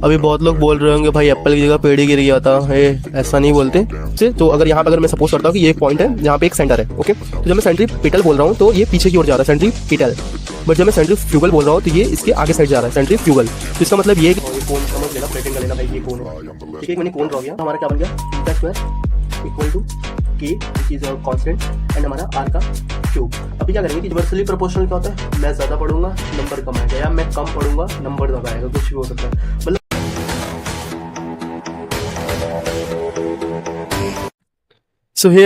अभी बहुत लोग बोल रहे होंगे भाई एप्पल की जगह पेड़ ही गिर गया था। ऐसा नहीं बोलते से। तो अगर यहाँ पे अगर मैं सपोज करता हूँ कि ये एक पॉइंट है जहाँ पे एक सेंटर है, ओके, तो जब मैं सेंट्रीपिटल बोल रहा हूँ तो ये पीछे की ओर जा रहा है सेंट्रीपिटल, बट जब मैं सेंट्रीफ्यूगल बोल रहा हूँ तो ये इसके आगे साइड जा रहा है सेंट्रीफ्यूगल। तो इसका मतलब ये कोन समझ लेना, प्लेटिंग कर लेना भाई, ये कोन है, ठीक है। मैंने कोन ड्रॉ किया, हमारा क्या बन गया, थीटा स्क्वायर इक्वल टू के विच इज कांस्टेंट एंड हमारा आर का क्यूब। अभी क्या करेंगे कि इन्वर्सली प्रोपोर्शनल क्या होता है, मैं ज्यादा पढ़ूंगा नंबर कम आएगा, या मैं कम पढ़ूंगा नंबर ज्यादा आएगा, कुछ भी हो सकता है। मतलब So hey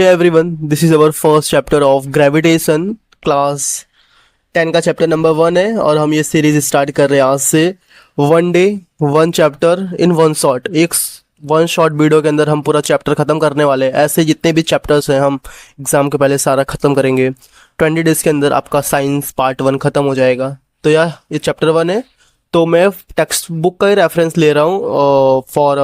everyone. This is our first chapter of gravitation, class 10 का चैप्टर नंबर 1 है और हम ये सीरीज स्टार्ट कर रहे हैं आज से। 1 डे 1 चैप्टर इन 1 शॉट, एक 1 शॉट वीडियो के अंदर हम पूरा चैप्टर ख़त्म करने वाले हैं। ऐसे जितने भी चैप्टर्स हैं हम एग्ज़ाम के पहले सारा ख़त्म करेंगे। 20 डेज़ के अंदर आपका साइंस पार्ट 1 ख़त्म हो जाएगा। तो यार ये चैप्टर 1 है, तो मैं टेक्स्ट बुक का ही रेफरेंस ले रहा हूँ फॉर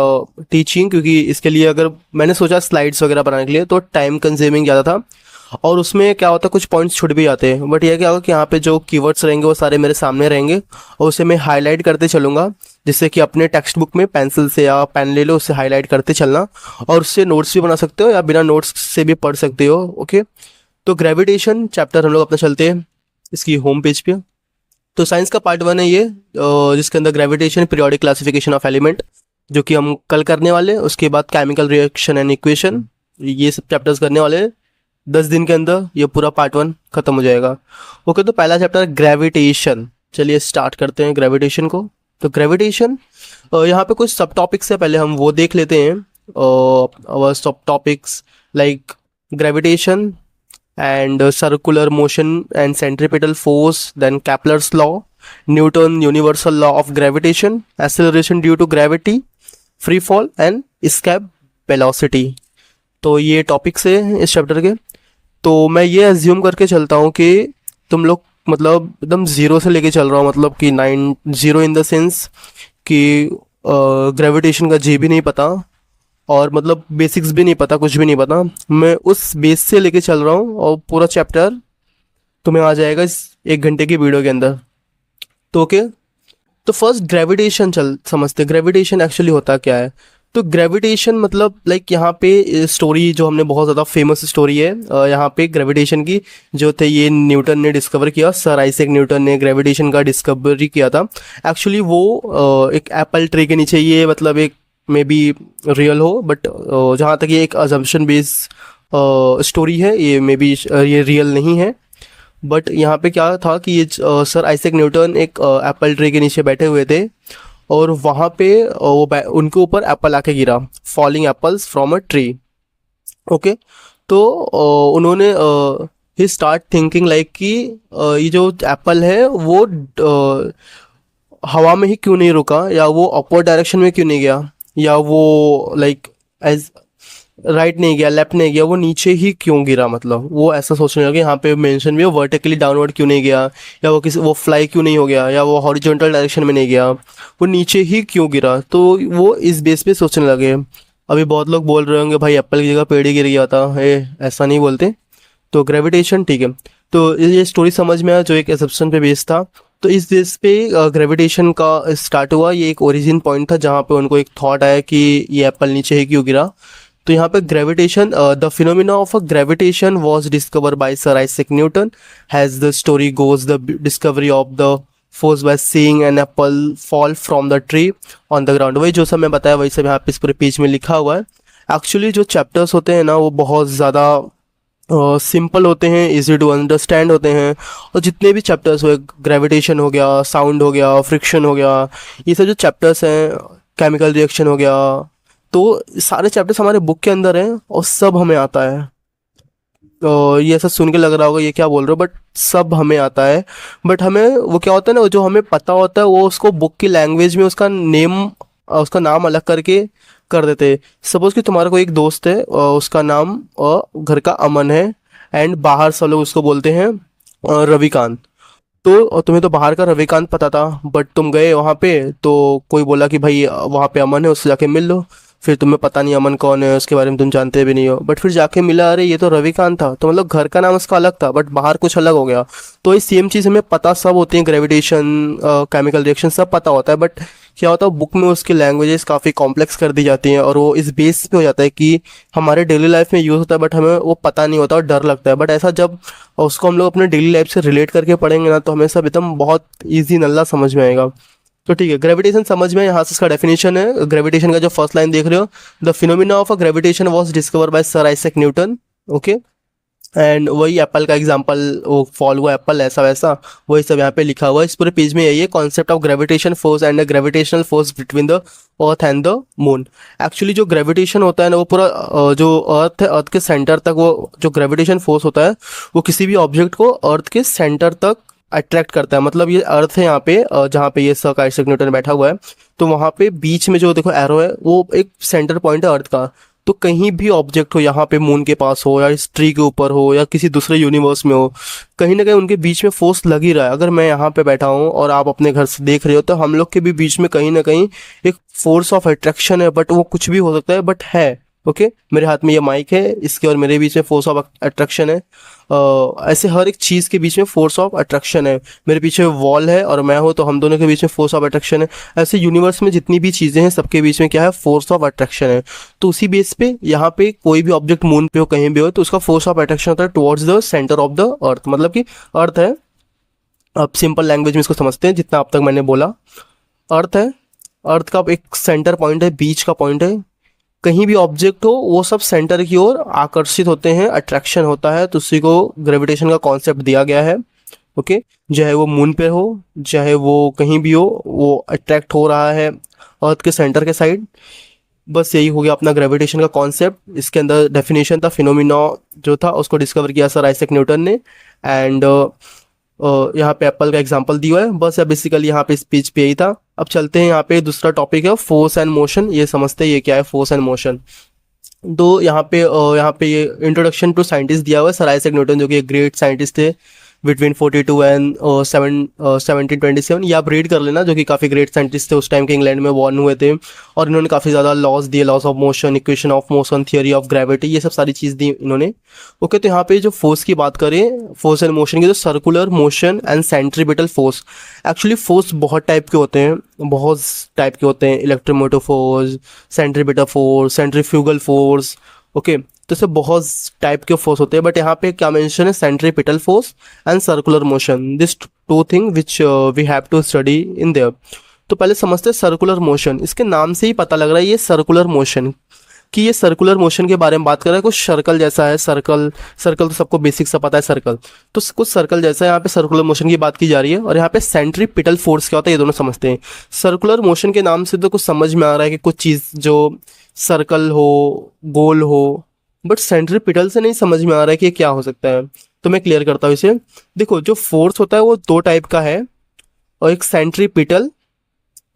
टीचिंग, क्योंकि इसके लिए अगर मैंने सोचा स्लाइड्स वगैरह बनाने के लिए तो टाइम कंज्यूमिंग ज़्यादा था और उसमें क्या होता है कुछ पॉइंट्स छूट भी जाते हैं। बट यह क्या होगा कि यहाँ पे जो कीवर्ड्स रहेंगे वो सारे मेरे सामने रहेंगे और उसे मैं हाईलाइट करते चलूँगा, जिससे कि अपने टेक्स्ट बुक में पेंसिल से या पेन ले लो, उससे हाईलाइट करते चलना और उससे नोट्स भी बना सकते हो या बिना नोट्स से भी पढ़ सकते हो, ओके। तो ग्रेविटेशन चैप्टर हम लोग अपना चलते हैं इसकी होम पेज पे। तो साइंस का पार्ट 1 है ये, जिसके अंदर gravitation, periodic classification of element, जो कि हम कल करने वाले हैं। उसके बाद केमिकल रिएक्शन एंड इक्वेशन, ये सब चैप्टर्स करने वाले हैं। 10 दिन के अंदर ये पूरा पार्ट 1 खत्म हो जाएगा, ओके। तो पहला चैप्टर ग्रेविटेशन, चलिए स्टार्ट करते हैं ग्रेविटेशन को। तो ग्रेविटेशन यहाँ पे कुछ सब टॉपिक्स है, पहले हम वो देख लेते हैं। सब topics like gravitation and circular motion and centripetal force, then Kepler's law, Newton universal law of gravitation, acceleration due to gravity, free fall and escape velocity। तो ये टॉपिक्स है इस चैप्टर के। तो मैं ये एज्यूम करके चलता हूँ कि तुम लोग मतलब एकदम ज़ीरो से लेके चल रहा हूँ, मतलब कि 0 इन द सेंस कि ग्रेविटेशन का जी भी नहीं पता और मतलब बेसिक्स भी नहीं पता, कुछ भी नहीं पता। मैं उस बेस से लेके चल रहा हूँ और पूरा चैप्टर तुम्हें आ जाएगा इस 1 घंटे की वीडियो के अंदर, तो ओके। तो फर्स्ट ग्रेविटेशन समझते हैं, ग्रेविटेशन एक्चुअली होता क्या है। तो ग्रेविटेशन मतलब लाइक यहाँ पे स्टोरी जो हमने बहुत ज़्यादा फेमस स्टोरी है यहाँ पे ग्रेविटेशन की, जो थे ये न्यूटन ने डिस्कवर किया, सर आइजैक न्यूटन ने ग्रेविटेशन का डिस्कवरी किया था। एक्चुअली वो एक एप्पल ट्री के नीचे, ये मतलब एक मे बी रियल हो, बट जहाँ तक ये एक अजम्पशन बेस स्टोरी है, ये मे बी ये रियल नहीं है। बट यहाँ पे क्या था कि ये सर आइजैक न्यूटन एक एप्पल ट्री के नीचे बैठे हुए थे और वहाँ पे उनके ऊपर एप्पल आके गिरा, falling apples from a tree, okay. तो उन्होंने ही स्टार्ट थिंकिंग लाइक कि ये जो एप्पल है वो हवा में ही क्यों नहीं रुका, या वो अपवर्ड डायरेक्शन में क्यों नहीं गया, या वो लाइक एज राइट नहीं गया, लेफ्ट नहीं गया, वो नीचे ही क्यों गिरा। मतलब वो ऐसा सोचने लगे, यहाँ पे मेंशन भी, वो वर्टिकली डाउनवर्ड क्यों नहीं गया, या वो फ्लाई क्यों नहीं हो गया, या वो हॉरिजॉन्टल डायरेक्शन में नहीं गया, वो नीचे ही क्यों गिरा। तो वो इस बेस पे सोचने लगे। अभी बहुत लोग बोल रहे होंगे भाई एप्पल की जगह पेड़ ही गिर गया था, ऐसा नहीं बोलते। तो ग्रेविटेशन, ठीक है। तो ये स्टोरी समझ में आया जो एक एसम्पशन पे बेस था। तो इस बेस पे ग्रेविटेशन का स्टार्ट हुआ, ये एक ओरिजिन पॉइंट था जहाँ पे उनको एक थॉट आया कि ये एप्पल नीचे ही क्यों गिरा। तो यहाँ पे gravitation, the phenomena of a gravitation was discover by sir Isaac Newton, has the story goes the discovery of the force by seeing an apple fall from the tree on the ground. वही जो सब मैं बताया वही सब यहाँ पे इस पूरे पेज में लिखा हुआ है। एक्चुअली जो चैप्टर्स होते हैं ना वो बहुत ज़्यादा सिंपल होते हैं, इजी टू अंडरस्टैंड होते हैं। और जितने भी चैप्टर्स हुए, ग्रेविटेशन हो गया, साउंड हो गया, फ्रिक्शन हो गया, ये सब जो चैप्टर्स हैं, केमिकल रिएक्शन हो गया, तो सारे चैप्टर्स हमारे बुक के अंदर हैं और सब हमें आता है। ये ऐसा सुन के लग रहा होगा ये क्या बोल रहे हो, बट सब हमें आता है। बट हमें वो क्या होता है ना, जो हमें पता होता है वो उसको बुक की लैंग्वेज में उसका नाम अलग करके कर देते। सपोज कि तुम्हारा कोई एक दोस्त है, उसका नाम घर का अमन है एंड बाहर सब लोग उसको बोलते हैं रविकांत। तो तुम्हें तो बाहर का रविकांत पता था, बट तुम गए वहाँ पे तो कोई बोला कि भाई वहाँ पे अमन है, उससे जाके मिल लो। फिर तुम्हें पता नहीं अमन कौन है, उसके बारे में तुम जानते भी नहीं हो, बट फिर जाके मिला अरे ये तो रविकांत था, तो मतलब घर का नाम उसका अलग था बट बाहर कुछ अलग हो गया। तो ये सेम चीज़ हमें पता सब होती है, ग्रेविटेशन, केमिकल रिएक्शन सब पता होता है, बट क्या होता है बुक में उसकी लैंग्वेजेस काफ़ी कॉम्प्लेक्स कर दी जाती हैं और वो इस बेस पे हो जाता है कि हमारे डेली लाइफ में यूज़ होता है बट हमें वो पता नहीं होता और डर लगता है। बट ऐसा जब उसको हम लोग अपने डेली लाइफ से रिलेट करके पढ़ेंगे ना तो हमें सब एकदम बहुत ईजी नल्ला समझ में आएगा। तो ठीक है, ग्रेविटेशन समझ में, यहाँ से इसका डेफिनेशन है। ग्रेविटेशन का जो फर्स्ट लाइन देख रहे हो, the phenomena of a gravitation was discover by sir Isaac Newton. Okay, and वही एप्पल का एग्जांपल, वो फॉल हुआ एप्पल ऐसा वैसा, वही सब यहाँ पे लिखा हुआ है। इस पूरे पेज में यही है, concept of gravitation force and gravitational force between the earth and the moon. Actually जो ग्रेविटेशन होता है ना वो पूरा जो अर्थ है, अर्थ के सेंटर तक वो जो ग्रेविटेशन फोर्स होता है वो किसी भी ऑब्जेक्ट को अर्थ के सेंटर तक अट्रैक्ट करता है। मतलब ये अर्थ है यहाँ पे, जहाँ पे ये सर आइजैक न्यूटन बैठा हुआ है, तो वहाँ पे बीच में जो देखो एरो है वो एक सेंटर पॉइंट है अर्थ का। तो कहीं भी ऑब्जेक्ट हो, यहाँ पे मून के पास हो या इस ट्री के ऊपर हो या किसी दूसरे यूनिवर्स में हो, कहीं ना कहीं उनके बीच में फोर्स लग ही रहा है। अगर मैं यहाँ पे बैठा हूँ और आप अपने घर से देख रहे हो तो हम लोग के भी बीच में कहीं ना कहीं एक फोर्स ऑफ अट्रैक्शन है, बट वो कुछ भी हो सकता है बट है। ओके, मेरे हाथ में ये माइक है, इसके और मेरे बीच में फोर्स ऑफ अट्रैक्शन है। ऐसे हर एक चीज़ के बीच में फोर्स ऑफ अट्रैक्शन है। मेरे पीछे वॉल है और मैं हूँ तो हम दोनों के बीच में फोर्स ऑफ अट्रैक्शन है। ऐसे यूनिवर्स में जितनी भी चीज़ें हैं सबके बीच में क्या है, फोर्स ऑफ अट्रैक्शन है। तो उसी बेस पे यहाँ पे कोई भी ऑब्जेक्ट मून पे हो कहीं भी हो तो उसका फोर्स ऑफ अट्रैक्शन होता है towards the centre of the अर्थ। मतलब कि अर्थ है, अब सिंपल लैंग्वेज में इसको समझते हैं जितना अब तक मैंने बोला। अर्थ है, अर्थ का एक सेंटर पॉइंट है, बीच का पॉइंट है। कहीं भी ऑब्जेक्ट हो वो सब सेंटर की ओर आकर्षित होते हैं, अट्रैक्शन होता है, तो उसी को ग्रेविटेशन का कॉन्सेप्ट दिया गया है। ओके, चाहे वो मून पे हो चाहे वो कहीं भी हो, वो अट्रैक्ट हो रहा है अर्थ के सेंटर के साइड। बस यही हो गया अपना ग्रेविटेशन का कॉन्सेप्ट। इसके अंदर डेफिनेशन था, फिनोमिना जो था उसको डिस्कवर किया सर आइजैक न्यूटन ने। एंड यहाँ पे एप्पल का एग्जांपल दिया है। बस अब बेसिकली यहाँ पे स्पीच पे यही था। अब चलते हैं यहाँ पे दूसरा टॉपिक है फोर्स एंड मोशन। ये समझते हैं ये क्या है फोर्स एंड मोशन। तो यहाँ पे ये इंट्रोडक्शन टू साइंटिस्ट दिया हुआ है, सर आइजैक न्यूटन जो कि एक ग्रेट साइंटिस्ट थे बिटवीन 42 एंड 1727। ये आप रीड कर लेना, जो कि काफ़ी ग्रेट साइंटिस्ट थे उस टाइम के, इंग्लैंड में बॉर्न हुए थे और इन्होंने काफ़ी ज़्यादा लॉज दिए, laws of motion, equation of motion, theory of gravity, ये सब सारी चीज़ दी इन्होंने। ओके, तो यहाँ पे जो फोर्स की बात करें, फोर्स एंड मोशन की, तो circular motion and centripetal force. Actually force बहुत टाइप के होते हैं, बहुत टाइप के होते हैं, electromotive force, centripetal force, centrifugal force. Okay, तो इससे बहुत टाइप के फोर्स होते हैं, बट यहाँ पे क्या मेंशन है, centripetal force and circular motion, this two thing which we have to study in there. तो पहले समझते हैं सर्कुलर मोशन। इसके नाम से ही पता लग रहा है ये सर्कुलर मोशन, कि ये सर्कुलर मोशन के बारे में बात कर रहा है। कुछ सर्कल जैसा है, सर्कल सर्कल तो सबको बेसिक सा पता है सर्कल, तो कुछ सर्कल जैसा है। यहाँ पे सर्कुलर मोशन की बात की जा रही है। और यहाँ पे सेंट्रीपिटल फोर्स क्या होता है ये दोनों समझते हैं। सर्कुलर मोशन के नाम से तो कुछ समझ में आ रहा है कि कुछ चीज़ जो सर्कल हो, गोल हो, बट सेंट्रीपिटल से नहीं समझ में आ रहा है कि ये क्या हो सकता है। तो मैं क्लियर करता हूँ इसे। देखो, जो फोर्स होता है वो दो टाइप का है, और एक सेंट्रीपिटल,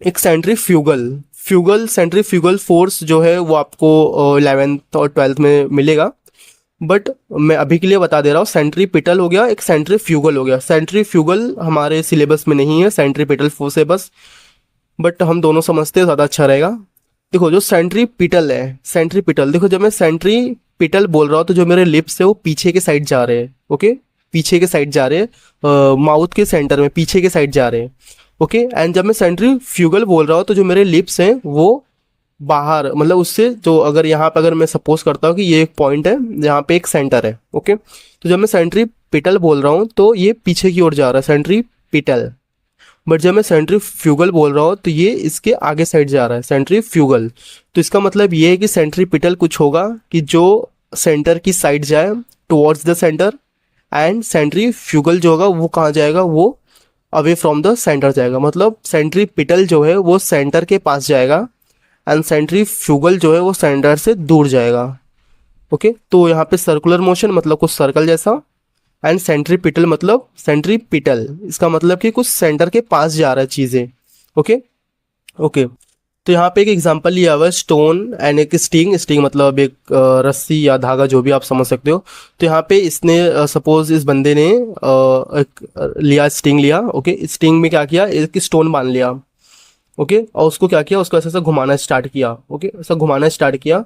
एक सेंट्रीफ्यूगल। सेंट्रीफ्यूगल फोर्स जो है वो आपको 11th और 12th में मिलेगा, बट मैं अभी के लिए बता दे रहा हूँ, सेंट्रीपिटल हो गया, एक सेंट्रीफ्यूगल हो गया। सेंट्रीफ्यूगल हमारे सिलेबस में नहीं है, सेंट्रीपिटल फोर्स है बस, बट हम दोनों समझते हैं ज़्यादा अच्छा रहेगा। देखो, जो सेंट्रीपिटल है, सेंट्रीपिटल, देखो जब मैं सेंट्रीपिटल बोल रहा हूँ तो जो मेरे लिप्स है वो पीछे के साइड जा रहे हैं। ओके, पीछे के साइड जा रहे हैं, माउथ के सेंटर में पीछे के साइड जा रहे हैं। ओके, एंड जब मैं सेंट्रीफ्यूगल बोल रहा हूँ तो जो मेरे लिप्स हैं वो बाहर, मतलब उससे जो, अगर यहाँ पे अगर मैं सपोज करता हूँ कि ये एक पॉइंट है, यहाँ पे एक सेंटर है। ओके, तो जब मैं सेंट्रीपिटल बोल रहा हूँ तो ये पीछे की ओर जा रहा है, सेंट्रीपिटल। बट जब मैं सेंट्रीफ्यूगल बोल रहा हूँ तो ये इसके आगे साइड जा रहा है, सेंट्रीफ्यूगल। तो इसका मतलब ये है कि सेंट्रीपिटल कुछ होगा कि जो सेंटर की साइड जाए, towards the centre, and centrifugal जो होगा वो कहाँ जाएगा, वो अवे फ्रॉम द सेंटर जाएगा। मतलब सेंट्रीपिटल जो है वो सेंटर के पास जाएगा एंड सेंट्रीफ्यूगल जो है वो सेंटर से दूर जाएगा। ओके, तो यहाँ पे सर्कुलर मोशन मतलब कुछ सर्कल जैसा, एंड सेंट्रीपिटल मतलब सेंट्रीपिटल, इसका मतलब कि कुछ सेंटर के पास जा रहा है चीज़ें। ओके ओके, तो यहाँ पे एक एग्जांपल लिया हुआ है, स्टोन एंड एक स्टिंग मतलब एक रस्सी या धागा, जो भी आप समझ सकते हो। तो यहाँ पे इसने सपोज इस बंदे ने एक लिया, स्टिंग लिया। ओके, स्टिंग में क्या किया, एक स्टोन बांध लिया। ओके, और उसको क्या किया, उसको ऐसा ऐसा घुमाना स्टार्ट किया। ओके, ऐसा घुमाना स्टार्ट किया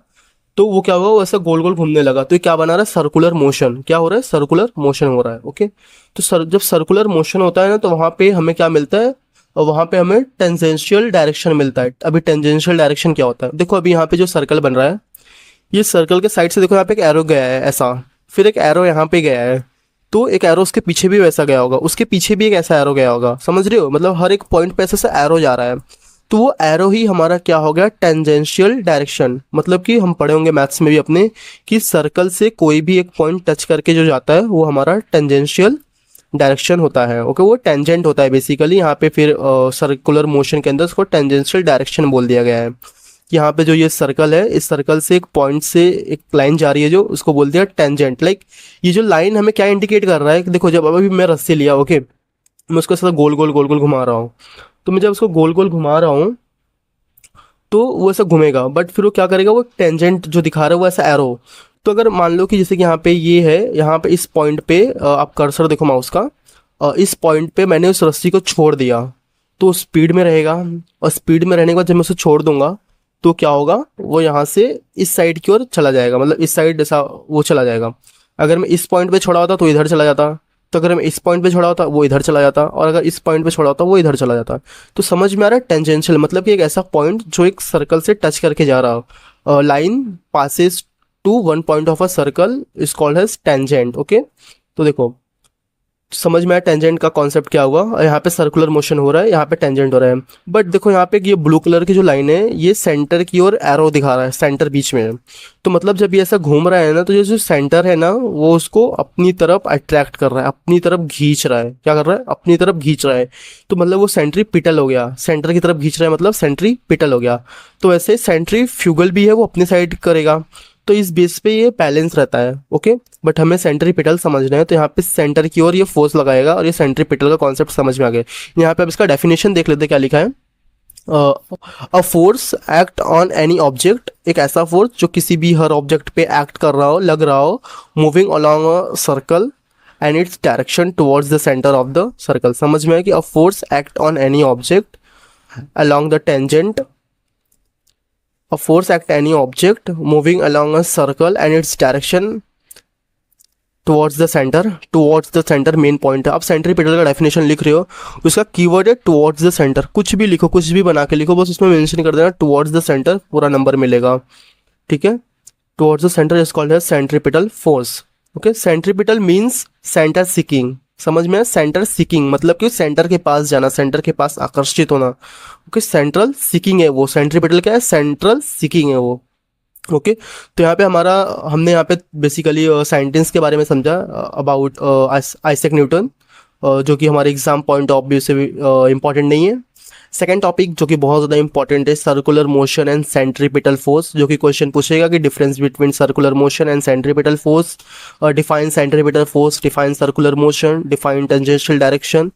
तो वो क्या हुआ, वो ऐसा गोल गोल घूमने लगा। तो ये क्या बना रहा है, सर्कुलर मोशन। क्या हो रहा है, सर्कुलर मोशन हो रहा है। ओके, तो जब सर्कुलर मोशन होता है ना, तो वहां पे हमें क्या मिलता है, और वहां पे हमें टेंजेंशियल डायरेक्शन मिलता है। अभी टेंजेंशियल डायरेक्शन क्या होता है, देखो अभी यहाँ पे जो सर्कल बन रहा है, ये सर्कल के साइड से देखो यहाँ पे एक एरो गया है ऐसा, फिर एक एरो यहाँ पे गया है, तो एक एरो उसके पीछे भी वैसा गया होगा, उसके पीछे भी एक ऐसा एरो गया होगा, समझ रहे हो, मतलब हर एक पॉइंट पे ऐसा ऐसा एरो जा रहा है। तो वो एरो ही हमारा क्या हो गया, टेंजेंशियल डायरेक्शन। मतलब कि हम पढ़े होंगे मैथ्स में भी अपने, कि सर्कल से कोई भी एक पॉइंट टच करके जो जाता है वो हमारा टेंजेंशियल डायरेक्शन होता है। ओके, वो टेंजेंट होता है बेसिकली, यहाँ पे फिर सर्कुलर मोशन के अंदर उसको टेंजेंशियल डायरेक्शन बोल दिया गया है। यहाँ पे जो ये सर्कल है, इस सर्कल से एक पॉइंट से एक लाइन जा रही है जो उसको बोल दिया टेंजेंट। लाइक ये जो लाइन हमें क्या इंडिकेट कर रहा है कि देखो, जब अभी मैं रस्सी लिया, ओके, मैं उसको ऐसा गोल गोल घुमा रहा हूँ, तो मैं जब उसको गोल गोल घुमा रहा हूँ तो वो ऐसा घूमेगा, बट फिर वो क्या करेगा, वो टेंजेंट जो दिखा रहा है वो ऐसा एरो। तो अगर मान लो कि जैसे कि यहाँ पे ये है, यहाँ पे इस पॉइंट पे आप कर्सर देखो माउस का, इस पॉइंट पे मैंने उस रस्सी को छोड़ दिया, तो स्पीड में रहेगा, और स्पीड में रहने के बाद जब मैं उसे छोड़ दूंगा तो क्या होगा, वो यहाँ से इस साइड की ओर चला जाएगा, मतलब इस साइड ऐसा वो चला जाएगा। अगर मैं इस पॉइंट पे छोड़ा होता तो इधर चला जाता, तो अगर मैं इस पॉइंट पे छोड़ा होता वो इधर चला जाता, और अगर इस पॉइंट पे छोड़ा होता वो इधर चला जाता। तो समझ में आ रहा है, टेंजेंशियल मतलब कि एक ऐसा पॉइंट जो एक सर्कल से टच करके जा रहा हो, line passes to one point of a circle is called as tangent. Okay, तो देखो समझ में आया टेंजेंट का कॉन्सेप्ट क्या हुआ, और यहाँ पे सर्कुलर मोशन हो रहा है, यहाँ पे टेंजेंट हो रहा है। बट देखो यहाँ पे ये ब्लू कलर की जो लाइन है, ये सेंटर की ओर एरो दिखा रहा है, सेंटर बीच में है। तो मतलब जब ये ऐसा घूम रहा है ना, तो ये जो सेंटर है ना, वो उसको अपनी तरफ अट्रैक्ट कर रहा है, अपनी तरफ खींच रहा है। क्या कर रहा है, अपनी तरफ खींच रहा है। तो मतलब वो सेंट्रीपिटल हो गया, सेंटर की तरफ खींच रहा है मतलब सेंट्रीपिटल हो गया। तो ऐसे सेंट्रीफ्यूगल भी है, वो अपनी साइड करेगा। तो इस बेस पे ये बैलेंस रहता है। ओके, बट हमें सेंट्रीपिटल समझना है, तो यहाँ पे सेंटर की ओर ये फोर्स लगाएगा, और ये सेंट्रीपिटल का कॉन्सेप्ट समझ में आ गया। यहाँ पे अब इसका डेफिनेशन देख लेते हैं क्या लिखा है। A force act on any object, एक ऐसा फोर्स जो किसी भी हर ऑब्जेक्ट पे एक्ट कर रहा हो, लग रहा हो, moving along a circle and its direction towards the centre of the circle. समझ में है कि a force act on any object along the tangent, a force act any object moving along a circle and its direction towards the centre main point है। आप centripetal का definition लिख रहे हो, उसका कीवर्ड है टुवर्ड्स द सेंटर। कुछ भी लिखो, कुछ भी बना के लिखो, बस उसमें मेंशन कर देना टुवर्ड्स द सेंटर, पूरा नंबर मिलेगा। ठीक है, towards the centre is called as centripetal force. Okay, centripetal means centre seeking. समझ में, सेंटर सीकिंग मतलब कि सेंटर के पास जाना, सेंटर के पास आकर्षित होना। ओके, सेंट्रल सीकिंग है वो, सेंट्रीपिटल क्या है, सेंट्रल सीकिंग है वो। ओके, तो यहाँ पे हमारा, हमने यहाँ पे बेसिकली साइंटिस्ट के बारे में समझा अबाउट आइजैक न्यूटन, जो कि हमारे एग्जाम पॉइंट ऑफ व्यू से भी इम्पॉर्टेंट नहीं है। सेकंड टॉपिक जो कि बहुत ज़्यादा इंपॉर्टेंट है, circular motion and centripetal force, जो कि क्वेश्चन पूछेगा कि difference between circular motion and centripetal force, define centripetal force, define circular motion, define tangential direction.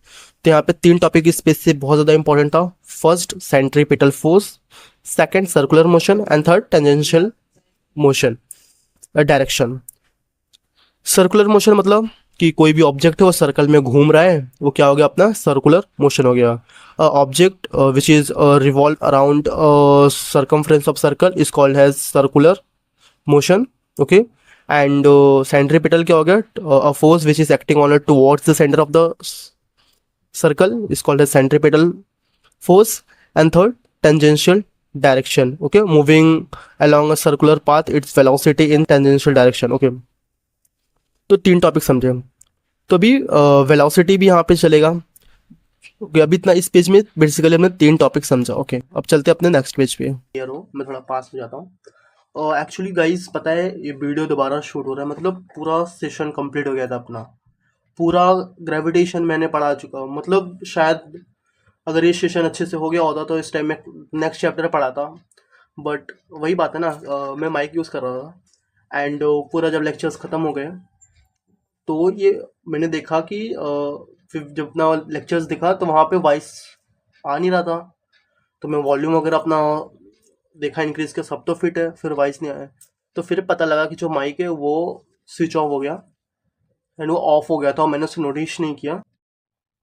तो यहाँ पे तीन टॉपिक इस स्पेस से बहुत ज़्यादा इंपॉर्टेंट था। First centripetal force, second circular motion, and third tangential motion direction. Circular motion मतलब कि कोई भी ऑब्जेक्ट है वो सर्कल में घूम रहा है, वो क्या हो गया, अपना सर्कुलर मोशन हो गया। Object which is revolve around circumference of circle is called has circular motion. Okay, and centripetal क्या हो गया, a force which is acting on towards the centre of the circle is called as centripetal force, and third tangential direction. Okay, moving along a circular path, its velocity in tangential direction. Okay, तो तीन topic समझे हम। तो अभी velocity भी यहाँ पे चलेगा। okay, अभी इतना इस पेज में बेसिकली हमने तीन टॉपिक समझा। ओके, अब चलते हैं अपने नेक्स्ट पेज पे। क्लियर हो, मैं थोड़ा पास हो जाता हूँ। एक्चुअली गाइस पता है, ये वीडियो दोबारा शूट हो रहा है, मतलब पूरा सेशन कंप्लीट हो गया था अपना, पूरा ग्रेविटेशन मैंने पढ़ा चुका हूँ। मतलब शायद अगर ये सेशन अच्छे से हो गया होता तो इस टाइम में नेक्स्ट चैप्टर पढ़ा था, बट वही बात है ना, मैं माइक यूज़ कर रहा था, एंड पूरा जब लेक्चर्स ख़त्म हो गए तो ये मैंने देखा कि फिर जब अपना लेक्चर्स दिखा तो वहाँ पे वॉइस आ नहीं रहा था। तो मैं वॉल्यूम वगैरह अपना देखा इंक्रीज किया, सब तो फिट है, फिर वॉइस नहीं आया। तो फिर पता लगा कि जो माइक है वो स्विच ऑफ हो गया, एंड वो ऑफ हो गया था, और मैंने उसे नोटिस नहीं किया,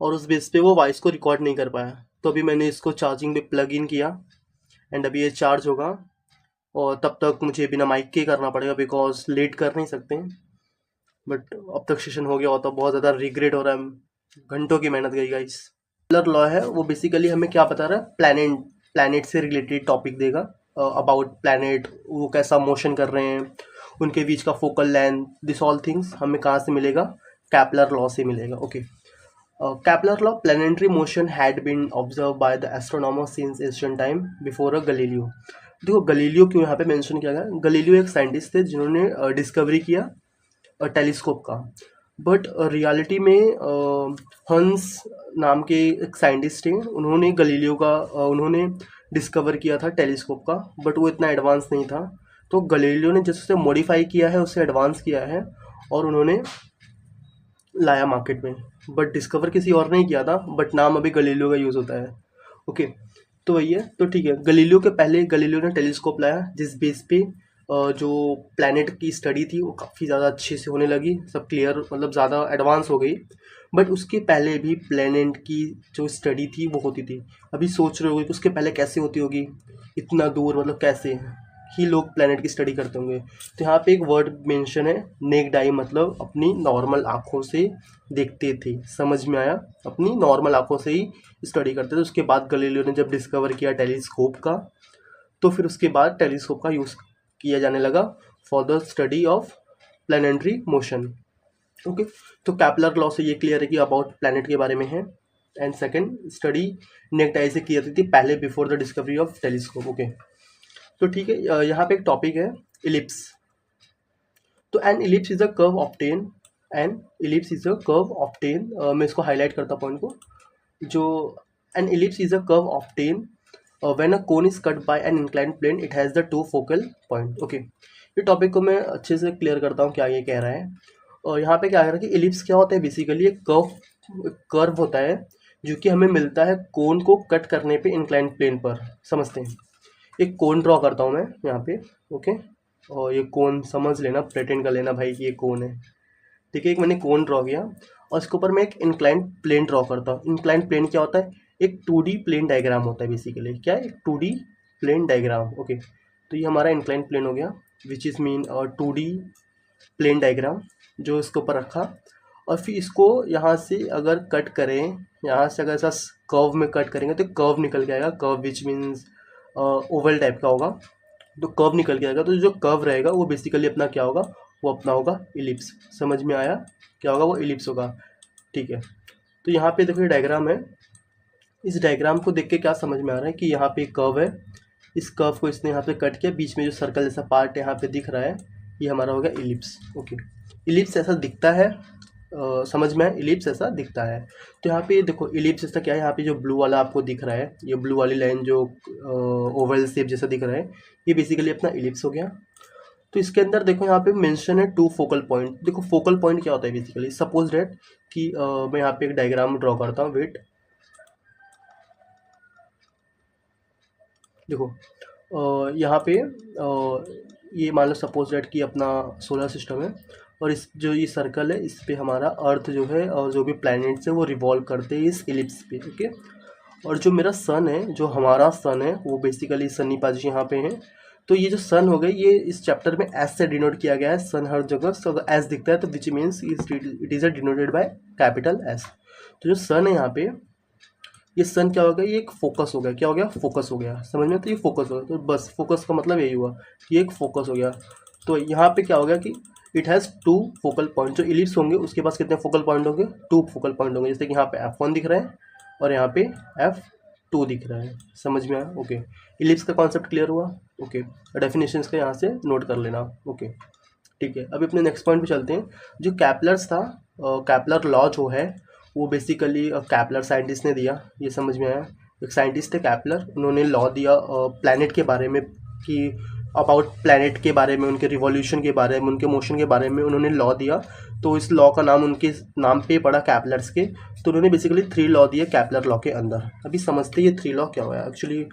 और उस बेस पे वो वॉइस को रिकॉर्ड नहीं कर पाया। तो अभी मैंने इसको चार्जिंग पे प्लग इन किया एंड अभी ये चार्ज होगा, और तब तक मुझे बिना माइक के करना पड़ेगा बिकॉज लेट कर नहीं सकते। बट अब तक सेशन हो गया होता, बहुत ज़्यादा रिग्रेट हो रहा है, घंटों की मेहनत गई गाइस। कलर लॉ है वो बेसिकली हमें क्या बता रहा है, प्लैनेट से रिलेटेड टॉपिक देगा, अबाउट प्लैनेट, वो कैसा मोशन कर रहे हैं, उनके बीच का focal length, this all things हमें कहाँ से मिलेगा, कैपलर लॉ से मिलेगा। Okay, Kepler law, planetary motion had been observed by the astronomer since ancient time before a Galileo। देखो गलीलियो क्यों यहाँ पे मेंशन किया गया, गलीलियो एक साइंटिस्ट थे जिन्होंने डिस्कवरी किया टेलीस्कोप का, बट रियलिटी में हंस नाम के एक साइंटिस्ट थे, उन्होंने गलीलियो का उन्होंने डिस्कवर किया था टेलीस्कोप का, बट वो इतना एडवांस नहीं था, तो गलीलियो ने जैसे उसे मॉडिफाई किया है, उससे एडवांस किया है और उन्होंने लाया मार्केट में, बट डिस्कवर किसी और ने ही किया था, बट नाम अभी गलीलियो का यूज़ होता है। ओके, तो वही है, तो ठीक है, गलीलियो के पहले गलीलियो ने टेलीस्कोप लाया जिस बेस पे जो प्लैनेट की स्टडी थी वो काफ़ी ज़्यादा अच्छे से होने लगी, सब क्लियर, मतलब ज़्यादा एडवांस हो गई। बट उसके पहले भी प्लैनेट की जो स्टडी थी वो होती थी। अभी सोच रहे होगे कि उसके पहले कैसे होती होगी, इतना दूर, मतलब कैसे ही लोग प्लैनेट की स्टडी करते होंगे। तो यहाँ पे एक वर्ड मेंशन है, नेक्ड आई, मतलब अपनी नॉर्मल आँखों से देखते थे, समझ में आया, अपनी नॉर्मल आँखों से ही स्टडी करते थे। उसके बाद गलीलियो ने जब डिस्कवर किया टेलीस्कोप का, तो फिर उसके बाद टेलीस्कोप का यूज़ किया जाने लगा for the study of planetary motion. Okay, तो कैपलर लॉ से ये क्लियर है कि अबाउट प्लैनेट के बारे में है। एंड सेकंड स्टडी नेक्ड आई से की जाती थी पहले, before the discovery of telescope. Okay, तो ठीक है, यहाँ पे एक टॉपिक है इलिप्स। तो an ellipse is a curve obtain, an ellipse is a curve obtain, मैं इसको हाईलाइट करता पॉइंट को, जो an ellipse is a curve obtain when a cone is cut by an inclined plane, it has the two focal point. Okay, ये topic को मैं अच्छे से क्लियर करता हूँ क्या ये कह रहा है। और यहाँ पे क्या कह रहा है कि इलिप्स क्या होता है, बेसिकली एक कर्व होता है जो कि हमें मिलता है कोन को कट करने पे इंक्लाइंड प्लेन पर। समझते हैं, एक कोन ड्रॉ करता हूँ मैं यहाँ पे। ओके, और ये कोन समझ लेना, प्रेटेंड कर लेना भाई कि ये कोन है, ठीक है। एक मैंने कोन ड्रॉ किया और इसके ऊपर मैं एक इंक्लाइंड प्लेन ड्रॉ करता हूँ। इंक्लाइंड प्लेन क्या होता है, एक 2D प्लेन डायग्राम होता है बेसिकली। क्या है, एक 2D प्लेन डायग्राम। ओके, तो ये हमारा इंक्लाइंड प्लेन हो गया, which is mean 2D plane diagram, जो इसके ऊपर रखा। और फिर इसको यहाँ से अगर कट करें, यहाँ से अगर ऐसा कर्व में कट करेंगे तो कर्व निकल के आएगा, curve which means Oval type का होगा, तो कर्व निकल के आएगा। तो जो कर्व रहेगा वो बेसिकली अपना क्या होगा, वो अपना होगा इलिप्स। समझ में आया, क्या होगा, वो इलिप्स होगा, ठीक है। तो यहाँ पे देखो ये डायग्राम है, इस डायग्राम को देख के क्या समझ में आ रहा है कि यहाँ पे एक कर्व है, इस कर्व को इसने यहाँ पे कट किया, बीच में जो सर्कल जैसा पार्ट यहाँ पे दिख रहा है ये हमारा हो गया इलिप्स। ओके, इलिप्स ऐसा दिखता है, समझ में आया, इलिप्स ऐसा दिखता है। तो यहाँ पे देखो इलिप्स ऐसा क्या है, यहाँ पे जो ब्लू वाला आपको दिख रहा है, ये ब्लू वाली लाइन जो ओवल शेप जैसा दिख रहा है, ये बेसिकली अपना इलिप्स हो गया। तो इसके अंदर देखो यहाँ पे मेंशन है टू फोकल पॉइंट। देखो फोकल पॉइंट क्या होता है बेसिकली, सपोज डेट कि मैं यहाँ पे एक डायग्राम ड्रॉ करता हूँ, वेट, देखो यहाँ पे ये मान लो सपोज डेट कि अपना सोलर सिस्टम है, और इस जो ये सर्कल है इस पे हमारा अर्थ जो है और जो भी प्लैनेट्स है वो रिवॉल्व करते हैं इस इलिप्स पे। ओके, और जो मेरा सन है, जो हमारा सन है, वो बेसिकली सन्नी पाजी यहाँ पे है। तो ये जो सन हो गई, ये इस चैप्टर में एस से डिनोट किया गया है, सन हर जगह, तो अगर एस दिखता है तो which means it is denoted by capital S. तो जो सन है यहाँ पे, ये सन क्या हो गया, ये एक फोकस हो गया, क्या हो गया, फोकस हो गया, समझ में, तो ये फोकस हो गया। तो बस फोकस का मतलब यही हुआ, ये एक फोकस हो गया। तो यहाँ पे क्या हो गया कि it has two focal point, जो इलिप्स होंगे उसके पास कितने फोकल पॉइंट होंगे, टू फोकल पॉइंट होंगे, जैसे कि यहाँ पे F1 दिख रहा है और यहाँ पे F2 दिख रहा है। समझ में आया, ओके। इलिप्स का कॉन्सेप्ट क्लियर हुआ, ओके। डेफिनेशंस का यहाँ से नोट कर लेना, ओके, ठीक है। अभी अपने नेक्स्ट पॉइंट पे चलते हैं। जो कैपलर्स था, कैपलर लॉ जो है वो बेसिकली कैपलर साइंटिस्ट ने दिया, ये समझ में आया। एक साइंटिस्ट थे कैपलर, उन्होंने लॉ दिया प्लैनेट के बारे में, कि अबाउट प्लैनेट के बारे में, उनके रिवॉल्यूशन के बारे में, उनके मोशन के बारे में उन्होंने लॉ दिया। तो इस लॉ का नाम उनके नाम पे पड़ा कैपलर्स के। तो उन्होंने बेसिकली 3 लॉ दिए कैपलर लॉ के अंदर। अभी समझते ये 3 लॉ क्या हुआ है। एक्चुअली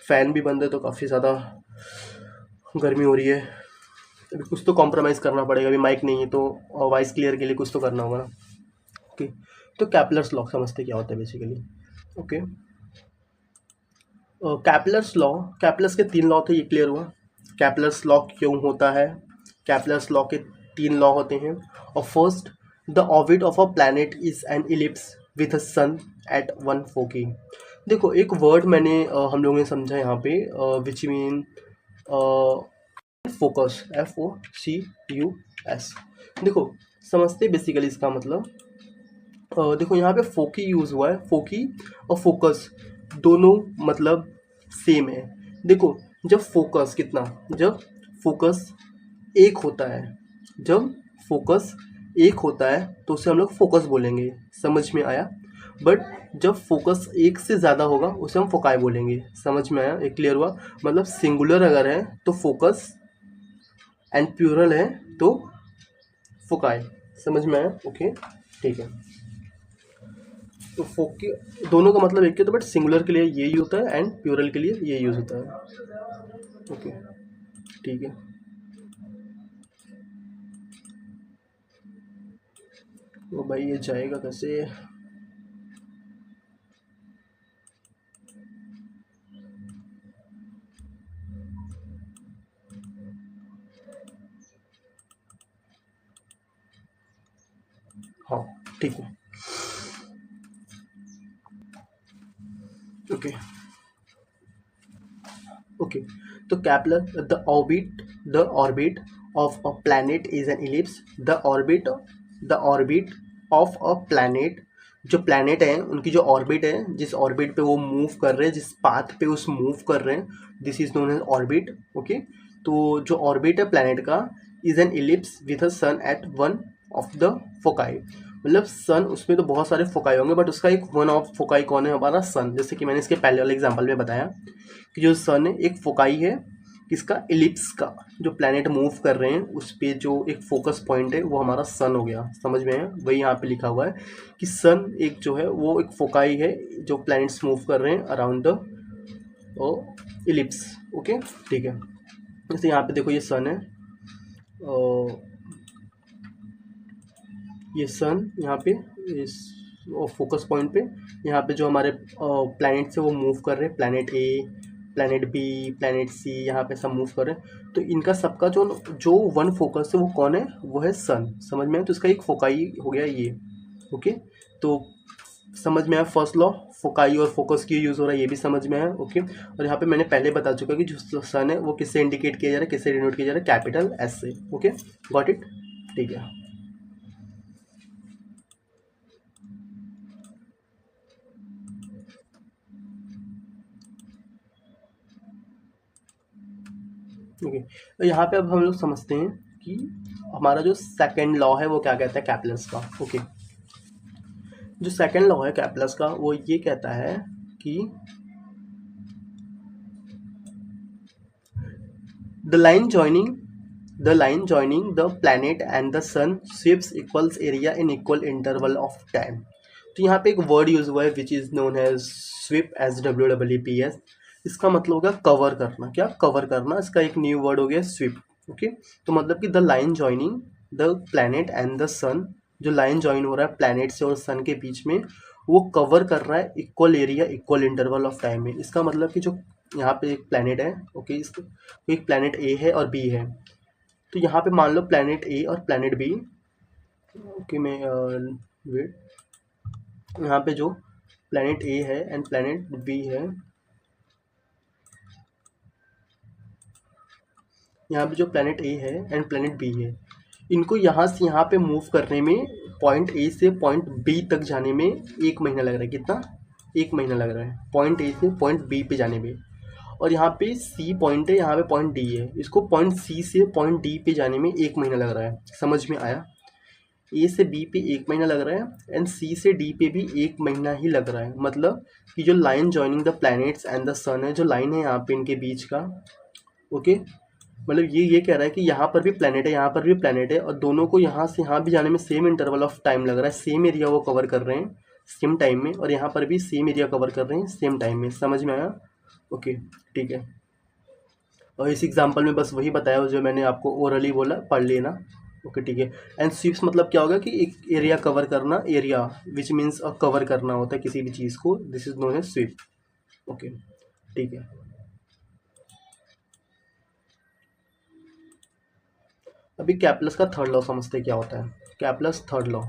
फ़ैन भी बंद है तो काफ़ी ज़्यादा गर्मी हो रही है, अभी कुछ तो कॉम्प्रोमाइज़ करना पड़ेगा, अभी माइक नहीं है तो वॉइस क्लियर के लिए कुछ तो करना होगा ना। ओके, तो कैपलर्स लॉ समझते क्या होता है बेसिकली। ओके, कैपलर्स के 3 लॉ थे, ये क्लियर हुआ। कैपलर्स लॉ क्यों होता है? कैपलर्स लॉ के 3 लॉ होते हैं। और first, the orbit of a planet is an ellipse with a sun at one foci. देखो एक वर्ड मैंने हम लोगों ने समझा यहाँ पे, विच मीन फोकस, FOCUS। देखो समझते बेसिकली इसका मतलब, देखो यहाँ पे फोकी यूज़ हुआ है। फोकी और फोकस दोनों मतलब सेम है। देखो जब फोकस कितना, जब फोकस एक होता है, जब फोकस एक होता है तो उसे हम लोग फोकस बोलेंगे, समझ में आया। बट जब फोकस एक से ज़्यादा होगा उसे हम फोकाई बोलेंगे, समझ में आया, एक क्लियर हुआ। मतलब सिंगुलर अगर है तो फोकस एंड प्लूरल है तो फोकाई, समझ में आया। ओके ठीक है, तो फोकी दोनों का मतलब एक ही होता है, बट सिंगुलर के लिए ये यूज होता है एंड प्लूरल के लिए ये यूज होता है। ओके ठीक है, तो भाई ये जाएगा कैसे? हाँ ठीक है, ओके ओके। तो कैपलर, the orbit of a planet is an ellipse. The orbit of a planet, जो प्लैनेट है उनकी जो ऑर्बिट है, जिस ऑर्बिट पे वो मूव कर रहे हैं, जिस पाथ पे उस मूव कर रहे हैं, this is known as orbit. Okay, तो जो ऑर्बिट है प्लैनेट का is an ellipse with a sun at one of the foci. मतलब सन, उसमें तो बहुत सारे फोकाई होंगे बट उसका एक वन ऑफ फोकाई कौन है? हमारा सन। जैसे कि मैंने इसके पहले वाले एग्जाम्पल में बताया कि जो सन है एक फोकाई है किसका? इलिप्स का। जो प्लैनेट मूव कर रहे हैं उस पे जो एक फोकस पॉइंट है वो हमारा सन हो गया, समझ में है। वही यहाँ पे लिखा हुआ है कि सन एक जो है वो एक फोकाई है जो प्लैनेट्स मूव कर रहे हैं अराउंड द इलिप्स। ओके ठीक है, जैसे यहाँ पे देखो ये सन है, ये सन यहाँ पे इस फोकस पॉइंट पे, यहाँ पे जो हमारे प्लैनेट से वो मूव कर रहे हैं, प्लैनेट ए, प्लैनेट बी, प्लैनेट सी, यहाँ पे सब मूव कर रहे हैं। तो इनका सबका जो जो वन फोकस है वो कौन है? वो है सन, समझ में है। तो इसका एक फोकाई हो गया ये। ओके, तो समझ में आया फर्स्ट लॉ, फोकाई और फोकस की यूज़ हो रहा है, ये भी समझ में आया। ओके, और यहाँ पे मैंने पहले बता चुका कि जो सन है वो किससे इंडिकेट किया जा रहा है, किससे डिनोट किया जा रहा है? कैपिटल एस से। ओके गॉट इट, ठीक है। ओके, तो यहाँ पे अब हम लोग समझते हैं कि हमारा जो सेकंड लॉ है वो क्या कहता है कैपलर्स का। ओके, जो सेकंड लॉ है कैपलर्स का वो ये कहता है कि the line joining the planet and the sun sweeps equals area in equal interval of time. तो यहाँ पे एक वर्ड यूज हुआ है which is known as sweep, SWEEPS। इसका मतलब हो गया कवर करना। क्या कवर करना? इसका एक न्यू वर्ड हो गया स्वीप। ओके, तो मतलब कि the line joining the planet and the sun, जो लाइन जॉइन हो रहा है प्लैनेट से और सन के बीच में, वो कवर कर रहा है equal area equal interval of time में। इसका मतलब कि जो यहाँ पे एक प्लैनेट है, ओके, इसको एक प्लैनेट ए है और बी है। तो यहाँ पे मान लो प्लैनेट ए और प्लैनेट बी, ओके मैं वेट, यहाँ पे जो प्लैनेट ए है एंड प्लैनेट बी है, यहाँ पे जो प्लैनेट ए है एंड प्लैनेट बी है, इनको यहाँ से यहाँ पे मूव करने में, पॉइंट ए से पॉइंट बी तक जाने में 1 महीना लग रहा है। कितना? 1 महीना लग रहा है पॉइंट ए से पॉइंट बी पे जाने में। और यहाँ पे सी पॉइंट है, यहाँ पे पॉइंट डी है, इसको पॉइंट सी से पॉइंट डी पे जाने में 1 महीना लग रहा है, समझ में आया। ए से बी पे 1 महीना लग रहा है एंड सी से डी पे भी 1 महीना ही लग रहा है। मतलब कि जो line joining the planets and the sun है, जो लाइन है यहाँ पे इनके बीच का, ओके, मतलब ये कह रहा है कि यहाँ पर भी प्लैनेट है, यहाँ पर भी प्लैनेट है, और दोनों को यहाँ से यहाँ भी जाने में सेम इंटरवल ऑफ टाइम लग रहा है, सेम एरिया वो कवर कर रहे हैं सेम टाइम में, और यहाँ पर भी सेम एरिया कवर कर रहे हैं सेम टाइम में, समझ में आया। ओके ठीक है, और इस एग्जांपल में बस वही बताया जो मैंने आपको ओरली बोला, पढ़ लेना। ओके ठीक है, एंड स्वीप्स मतलब क्या होगा कि एक एरिया कवर करना, एरिया विच मीन्स कवर करना होता है किसी भी चीज़ को, this is known as sweep. Okay ठीक है। अभी कैपलस का थर्ड लॉ समझते क्या होता है। Kepler's third law,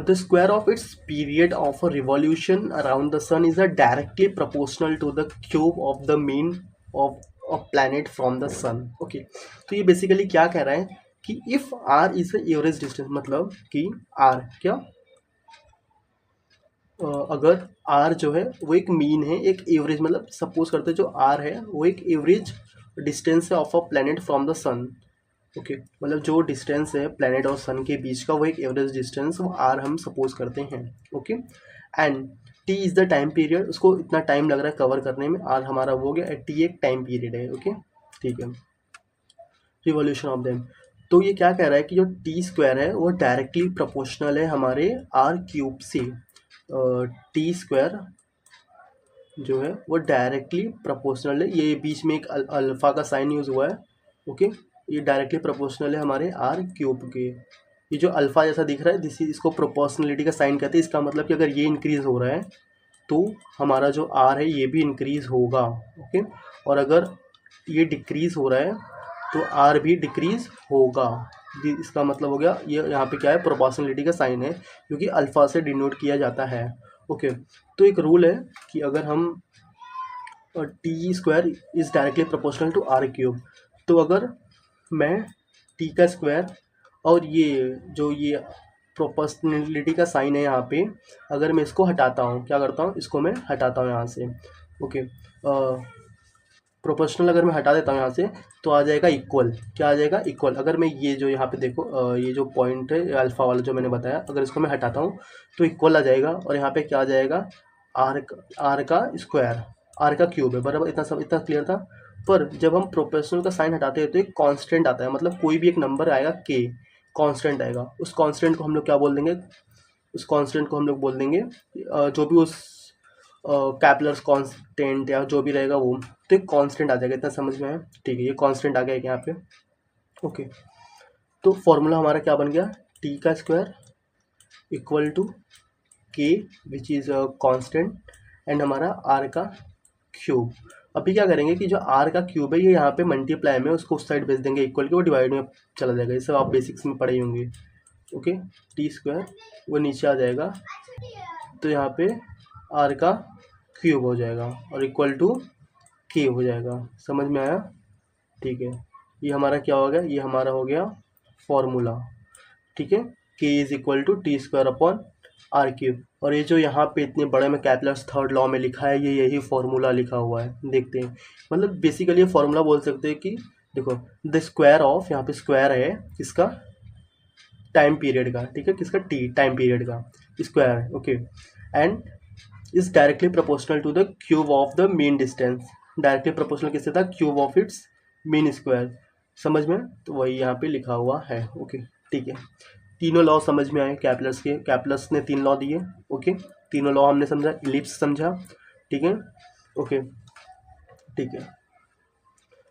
the square of its period of a revolution around the sun is directly proportional to the cube of the mean of a planet from the sun. Okay, तो ये basically क्या कह रहा है कि if r is the average distance, मतलब कि r क्या अगर r जो है वो एक मीन है, एक एवरेज, मतलब सपोज करते हैं जो r है वो एक एवरेज डिस्टेंस है of a planet from the sun. Okay, मतलब जो डिस्टेंस है प्लैनेट और सन के बीच का वो एक एवरेज डिस्टेंस वो आर हम सपोज करते हैं। Okay, and T is the time period, उसको इतना टाइम लग रहा है कवर करने में, आर हमारा वो हो गया, टी एक टाइम पीरियड है। ओके, ठीक है, रिवॉल्यूशन ऑफ देम। तो ये क्या कह रहा है कि जो टी स्क्वायर है वो डायरेक्टली प्रोपोर्शनल है हमारे आर क्यूब से। टी स्क्वायर जो है वो डायरेक्टली प्रोपोर्शनल है, ये बीच में एक अल्फा का साइन यूज़ हुआ है। ओके, ये डायरेक्टली प्रोपोर्शनल है हमारे आर क्यूब के। ये जो अल्फा जैसा दिख रहा है दिस इसको प्रोपोर्शनलिटी का साइन कहते हैं। इसका मतलब कि अगर ये इंक्रीज़ हो रहा है तो हमारा जो आर है ये भी इंक्रीज़ होगा। ओके, और अगर ये डिक्रीज़ हो रहा है तो आर भी डिक्रीज़ होगा। इसका मतलब हो गया ये यहाँ पे क्या है, प्रोपोर्शनलिटी का साइन है क्योंकि अल्फा से डिनोट किया जाता है। ओके, तो एक रूल है कि अगर हम T square is directly proportional to R cube, तो अगर मैं टी का स्क्वायर और ये जो ये प्रोपोर्शनलिटी का साइन है यहाँ पे, अगर मैं इसको हटाता हूँ, क्या करता हूँ, इसको मैं हटाता हूँ यहाँ से। ओके, प्रोपोर्शनल अगर मैं हटा देता हूँ यहाँ से तो आ जाएगा इक्वल। क्या आ जाएगा, इक्वल। अगर मैं ये जो यहाँ पे देखो ये जो पॉइंट है अल्फ़ा वाला जो मैंने बताया, अगर इसको मैं हटाता हूँ तो इक्वल आ जाएगा, और यहाँ पे क्या आ जाएगा, आर का स्क्वायर, आर का क्यूब है, बराबर। इतना सब, इतना क्लियर था। पर जब हम प्रोपोर्शनल का साइन हटाते हैं तो एक कांस्टेंट आता है, मतलब कोई भी एक नंबर आएगा के, कांस्टेंट आएगा, उस कांस्टेंट को हम लोग क्या बोल देंगे, उस कांस्टेंट को हम लोग बोल देंगे जो भी उस कैपलर्स कांस्टेंट या जो भी रहेगा वो, तो एक कांस्टेंट आ जाएगा। इतना समझ में आया, ठीक है, ये कांस्टेंट आ गया यहाँ पे। ओके, तो फॉर्मूला हमारा क्या बन गया, टी का स्क्वायर इक्वल टू के विच इज़ कांस्टेंट एंड हमारा आर का क्यूब। अभी क्या करेंगे कि जो आर का क्यूब है ये यहाँ पे मल्टीप्लाई में उसको उस साइड भेज देंगे इक्वल के, वो डिवाइड में चला जाएगा। ये सब आप बेसिक्स में पढ़े होंगे। ओके, टी स्क्वायर वो नीचे आ जाएगा तो यहाँ पे आर का क्यूब हो जाएगा और इक्वल टू के हो जाएगा। समझ में आया, ठीक है। ये हमारा क्या हो गया, ये हमारा हो गया फॉर्मूला, ठीक है। K is equal to T square upon R cube. और ये जो यहाँ पे इतने बड़े में कैपलर्स थर्ड लॉ में लिखा है, ये यही फॉर्मूला लिखा हुआ है, देखते हैं। मतलब बेसिकली ये फॉर्मूला बोल सकते हैं कि देखो, द स्क्वायर ऑफ, यहाँ पे स्क्वायर है किसका, टाइम पीरियड का, ठीक है, किसका, टी टाइम पीरियड का स्क्वायर है। Okay, and is directly proportional to the cube of the mean distance. Directly proportional किससे था, cube of its mean square. समझ में, तो वही यहाँ पे लिखा हुआ है। ओके, ठीक है। तीनों लॉ समझ में आए कैपलर्स के, कैपलर्स ने 3 लॉ दिए। ओके, तीनों लॉ हमने समझा, इलिप्स समझा, ठीक है। ओके, ठीक है।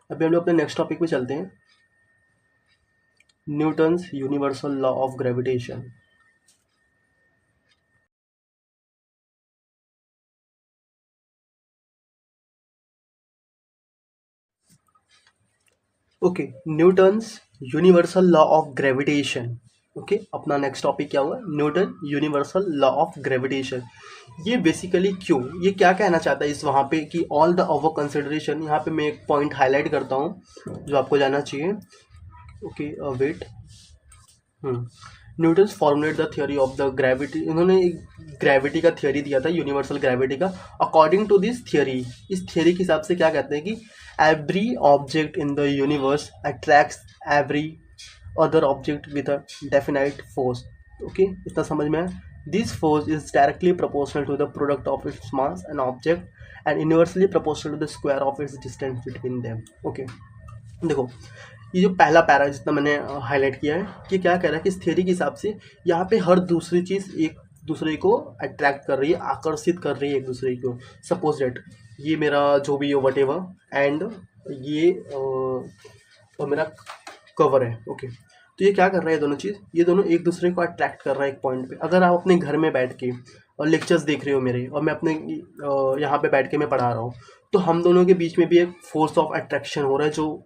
अभी हम लोग अपने नेक्स्ट टॉपिक पे चलते हैं, Newton's universal law of gravitation. Okay, Newton's universal law of gravitation. Okay, अपना नेक्स्ट टॉपिक क्या हुआ, Newton universal law of gravitation. ये बेसिकली क्यों, ये क्या कहना चाहता है इस वहाँ पे कि ऑल द ओवर कंसिडरेशन, यहाँ पे मैं एक पॉइंट हाईलाइट करता हूँ जो आपको जानना चाहिए। Okay, wait, Newton's formulate the theory of the gravity. इन्होंने एक ग्रेविटी का थ्योरी दिया था, यूनिवर्सल ग्रेविटी का। अकॉर्डिंग टू दिस थ्योरी, इस थ्योरी के हिसाब से क्या कहते हैं कि every object in the universe attracts every other object with a definite force. Okay, इतना समझ में आया। This force is directly proportional to the product of its mass and object and inversely proportional to the square of its distance between them. Okay, देखो, ये जो पहला para जितना मैंने हाईलाइट किया है, कि क्या कह रहा है कि इस थियरी के हिसाब से यहाँ पे हर दूसरी चीज़ एक दूसरे को अट्रैक्ट कर रही है, आकर्षित कर रही है एक दूसरे को। सपोज डेट ये मेरा जो भी है वट एवर, एंड ये और मेरा कवर है। ओके, तो ये क्या कर रहा है, दोनों चीज़, ये दोनों एक दूसरे को अट्रैक्ट कर रहा है एक पॉइंट पे। अगर आप अपने घर में बैठ के और लेक्चर्स देख रहे हो मेरे, और मैं अपने यहाँ पे बैठ के मैं पढ़ा रहा हूँ, तो हम दोनों के बीच में भी एक फोर्स ऑफ अट्रैक्शन हो रहा है, जो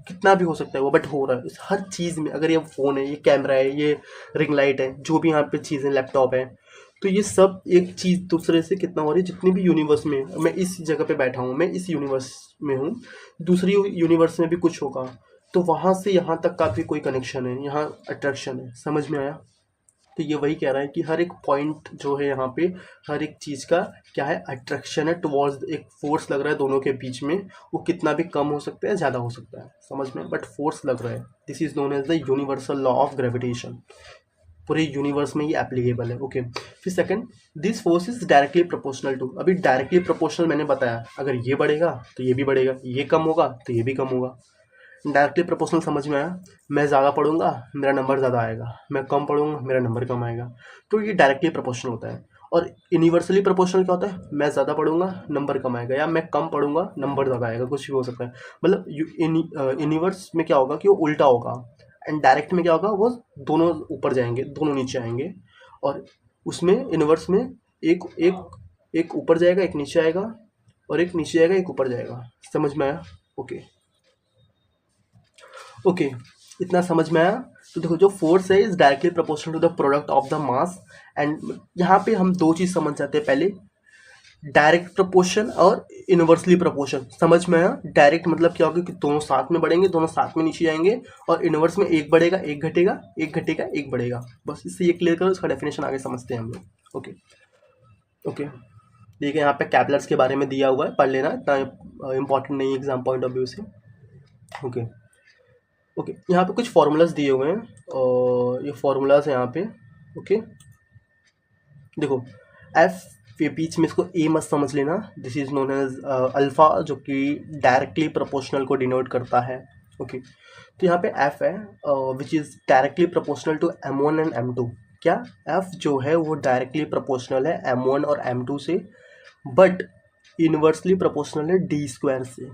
कितना भी हो सकता है वो, बट हो रहा है इस हर चीज़ में। अगर ये फ़ोन है, ये कैमरा है, ये रिंग लाइट है, जो भी यहाँ पे चीज़ें, लैपटॉप है, तो ये सब एक चीज़ दूसरे से कितना हो रही है। जितनी भी यूनिवर्स में, मैं इस जगह पे बैठा हूँ, मैं इस यूनिवर्स में हूँ, दूसरी यूनिवर्स में भी कुछ होगा, तो वहाँ से यहाँ तक का भी कोई कनेक्शन है, यहाँ अट्रैक्शन है। समझ में आया? तो ये वही कह रहा है कि हर एक पॉइंट जो है यहाँ पे, हर एक चीज़ का क्या है, अट्रैक्शन है टुवर्ड्स, एक फोर्स लग रहा है दोनों के बीच में। वो कितना भी कम हो सकता है, ज़्यादा हो सकता है, समझ में, बट फोर्स लग रहा है। This is known as the universal law of gravitation. पूरे यूनिवर्स में ये एप्लीकेबल है। ओके, फिर second, this force is directly proportional to. अभी डायरेक्टली प्रोपोर्शनल मैंने बताया, अगर ये बढ़ेगा तो ये भी बढ़ेगा, ये कम होगा तो ये भी कम होगा। डायरेक्टली प्रोपोर्शनल समझ में आया? मैं ज़्यादा पढ़ूंगा मेरा नंबर ज़्यादा आएगा, मैं कम पढ़ूंगा मेरा नंबर कम आएगा। तो ये डायरेक्टली प्रोपोर्शनल होता है। और यूनिवर्सली प्रोपोर्शनल क्या होता है? मैं ज़्यादा पढ़ूंगा नंबर कम आएगा, या मैं कम पढ़ूंगा नंबर ज़्यादा आएगा, कुछ भी हो सकता है। मतलब यूनिवर्स में क्या होगा कि वो उल्टा होगा, एंड डायरेक्ट में क्या होगा, वो दोनों ऊपर जाएंगे, दोनों नीचे आएंगे। और उसमें यूनिवर्स में एक एक एक ऊपर जाएगा, एक नीचे आएगा, और एक नीचे आएगा, एक ऊपर जाएगा। समझ में आया? ओके ओके, इतना समझ में आया? तो देखो, जो फोर्स है is directly proportional to the product of the mass. And यहाँ पे हम दो चीज़ समझ जाते हैं पहले, डायरेक्ट प्रोपोर्शन और इनवर्सली प्रोपोर्शन। समझ में आया? डायरेक्ट मतलब क्या होगा कि दोनों साथ में बढ़ेंगे, दोनों साथ में नीचे जाएंगे, और इनवर्स में एक बढ़ेगा एक घटेगा, एक घटेगा एक बढ़ेगा। बस इससे ये क्लियर करो, इसका डेफिनेशन आगे समझते हैं हम लोग। ओके ओके, देखिए यहाँ पे कैपलर्स के बारे में दिया हुआ है, पढ़ लेना, इतना इंपॉर्टेंट नहीं है एग्जाम पॉइंट ऑफ व्यू से। ओके ओके, यहाँ पे कुछ फार्मूलाज दिए हुए हैं, और ये फार्मूलाज हैं यहाँ पे। ओके, देखो, एफ के बीच में इसको ए मत समझ लेना, this is known as alpha, जो कि डायरेक्टली प्रोपोर्शनल को डिनोट करता है। ओके, तो यहाँ पे एफ है which is directly proportional to M1 and M2। क्या? एफ जो है वो डायरेक्टली प्रोपोर्शनल है M1 और M2 से, बट इनवर्सली प्रोपोर्शनल है डी स्क्वायर से।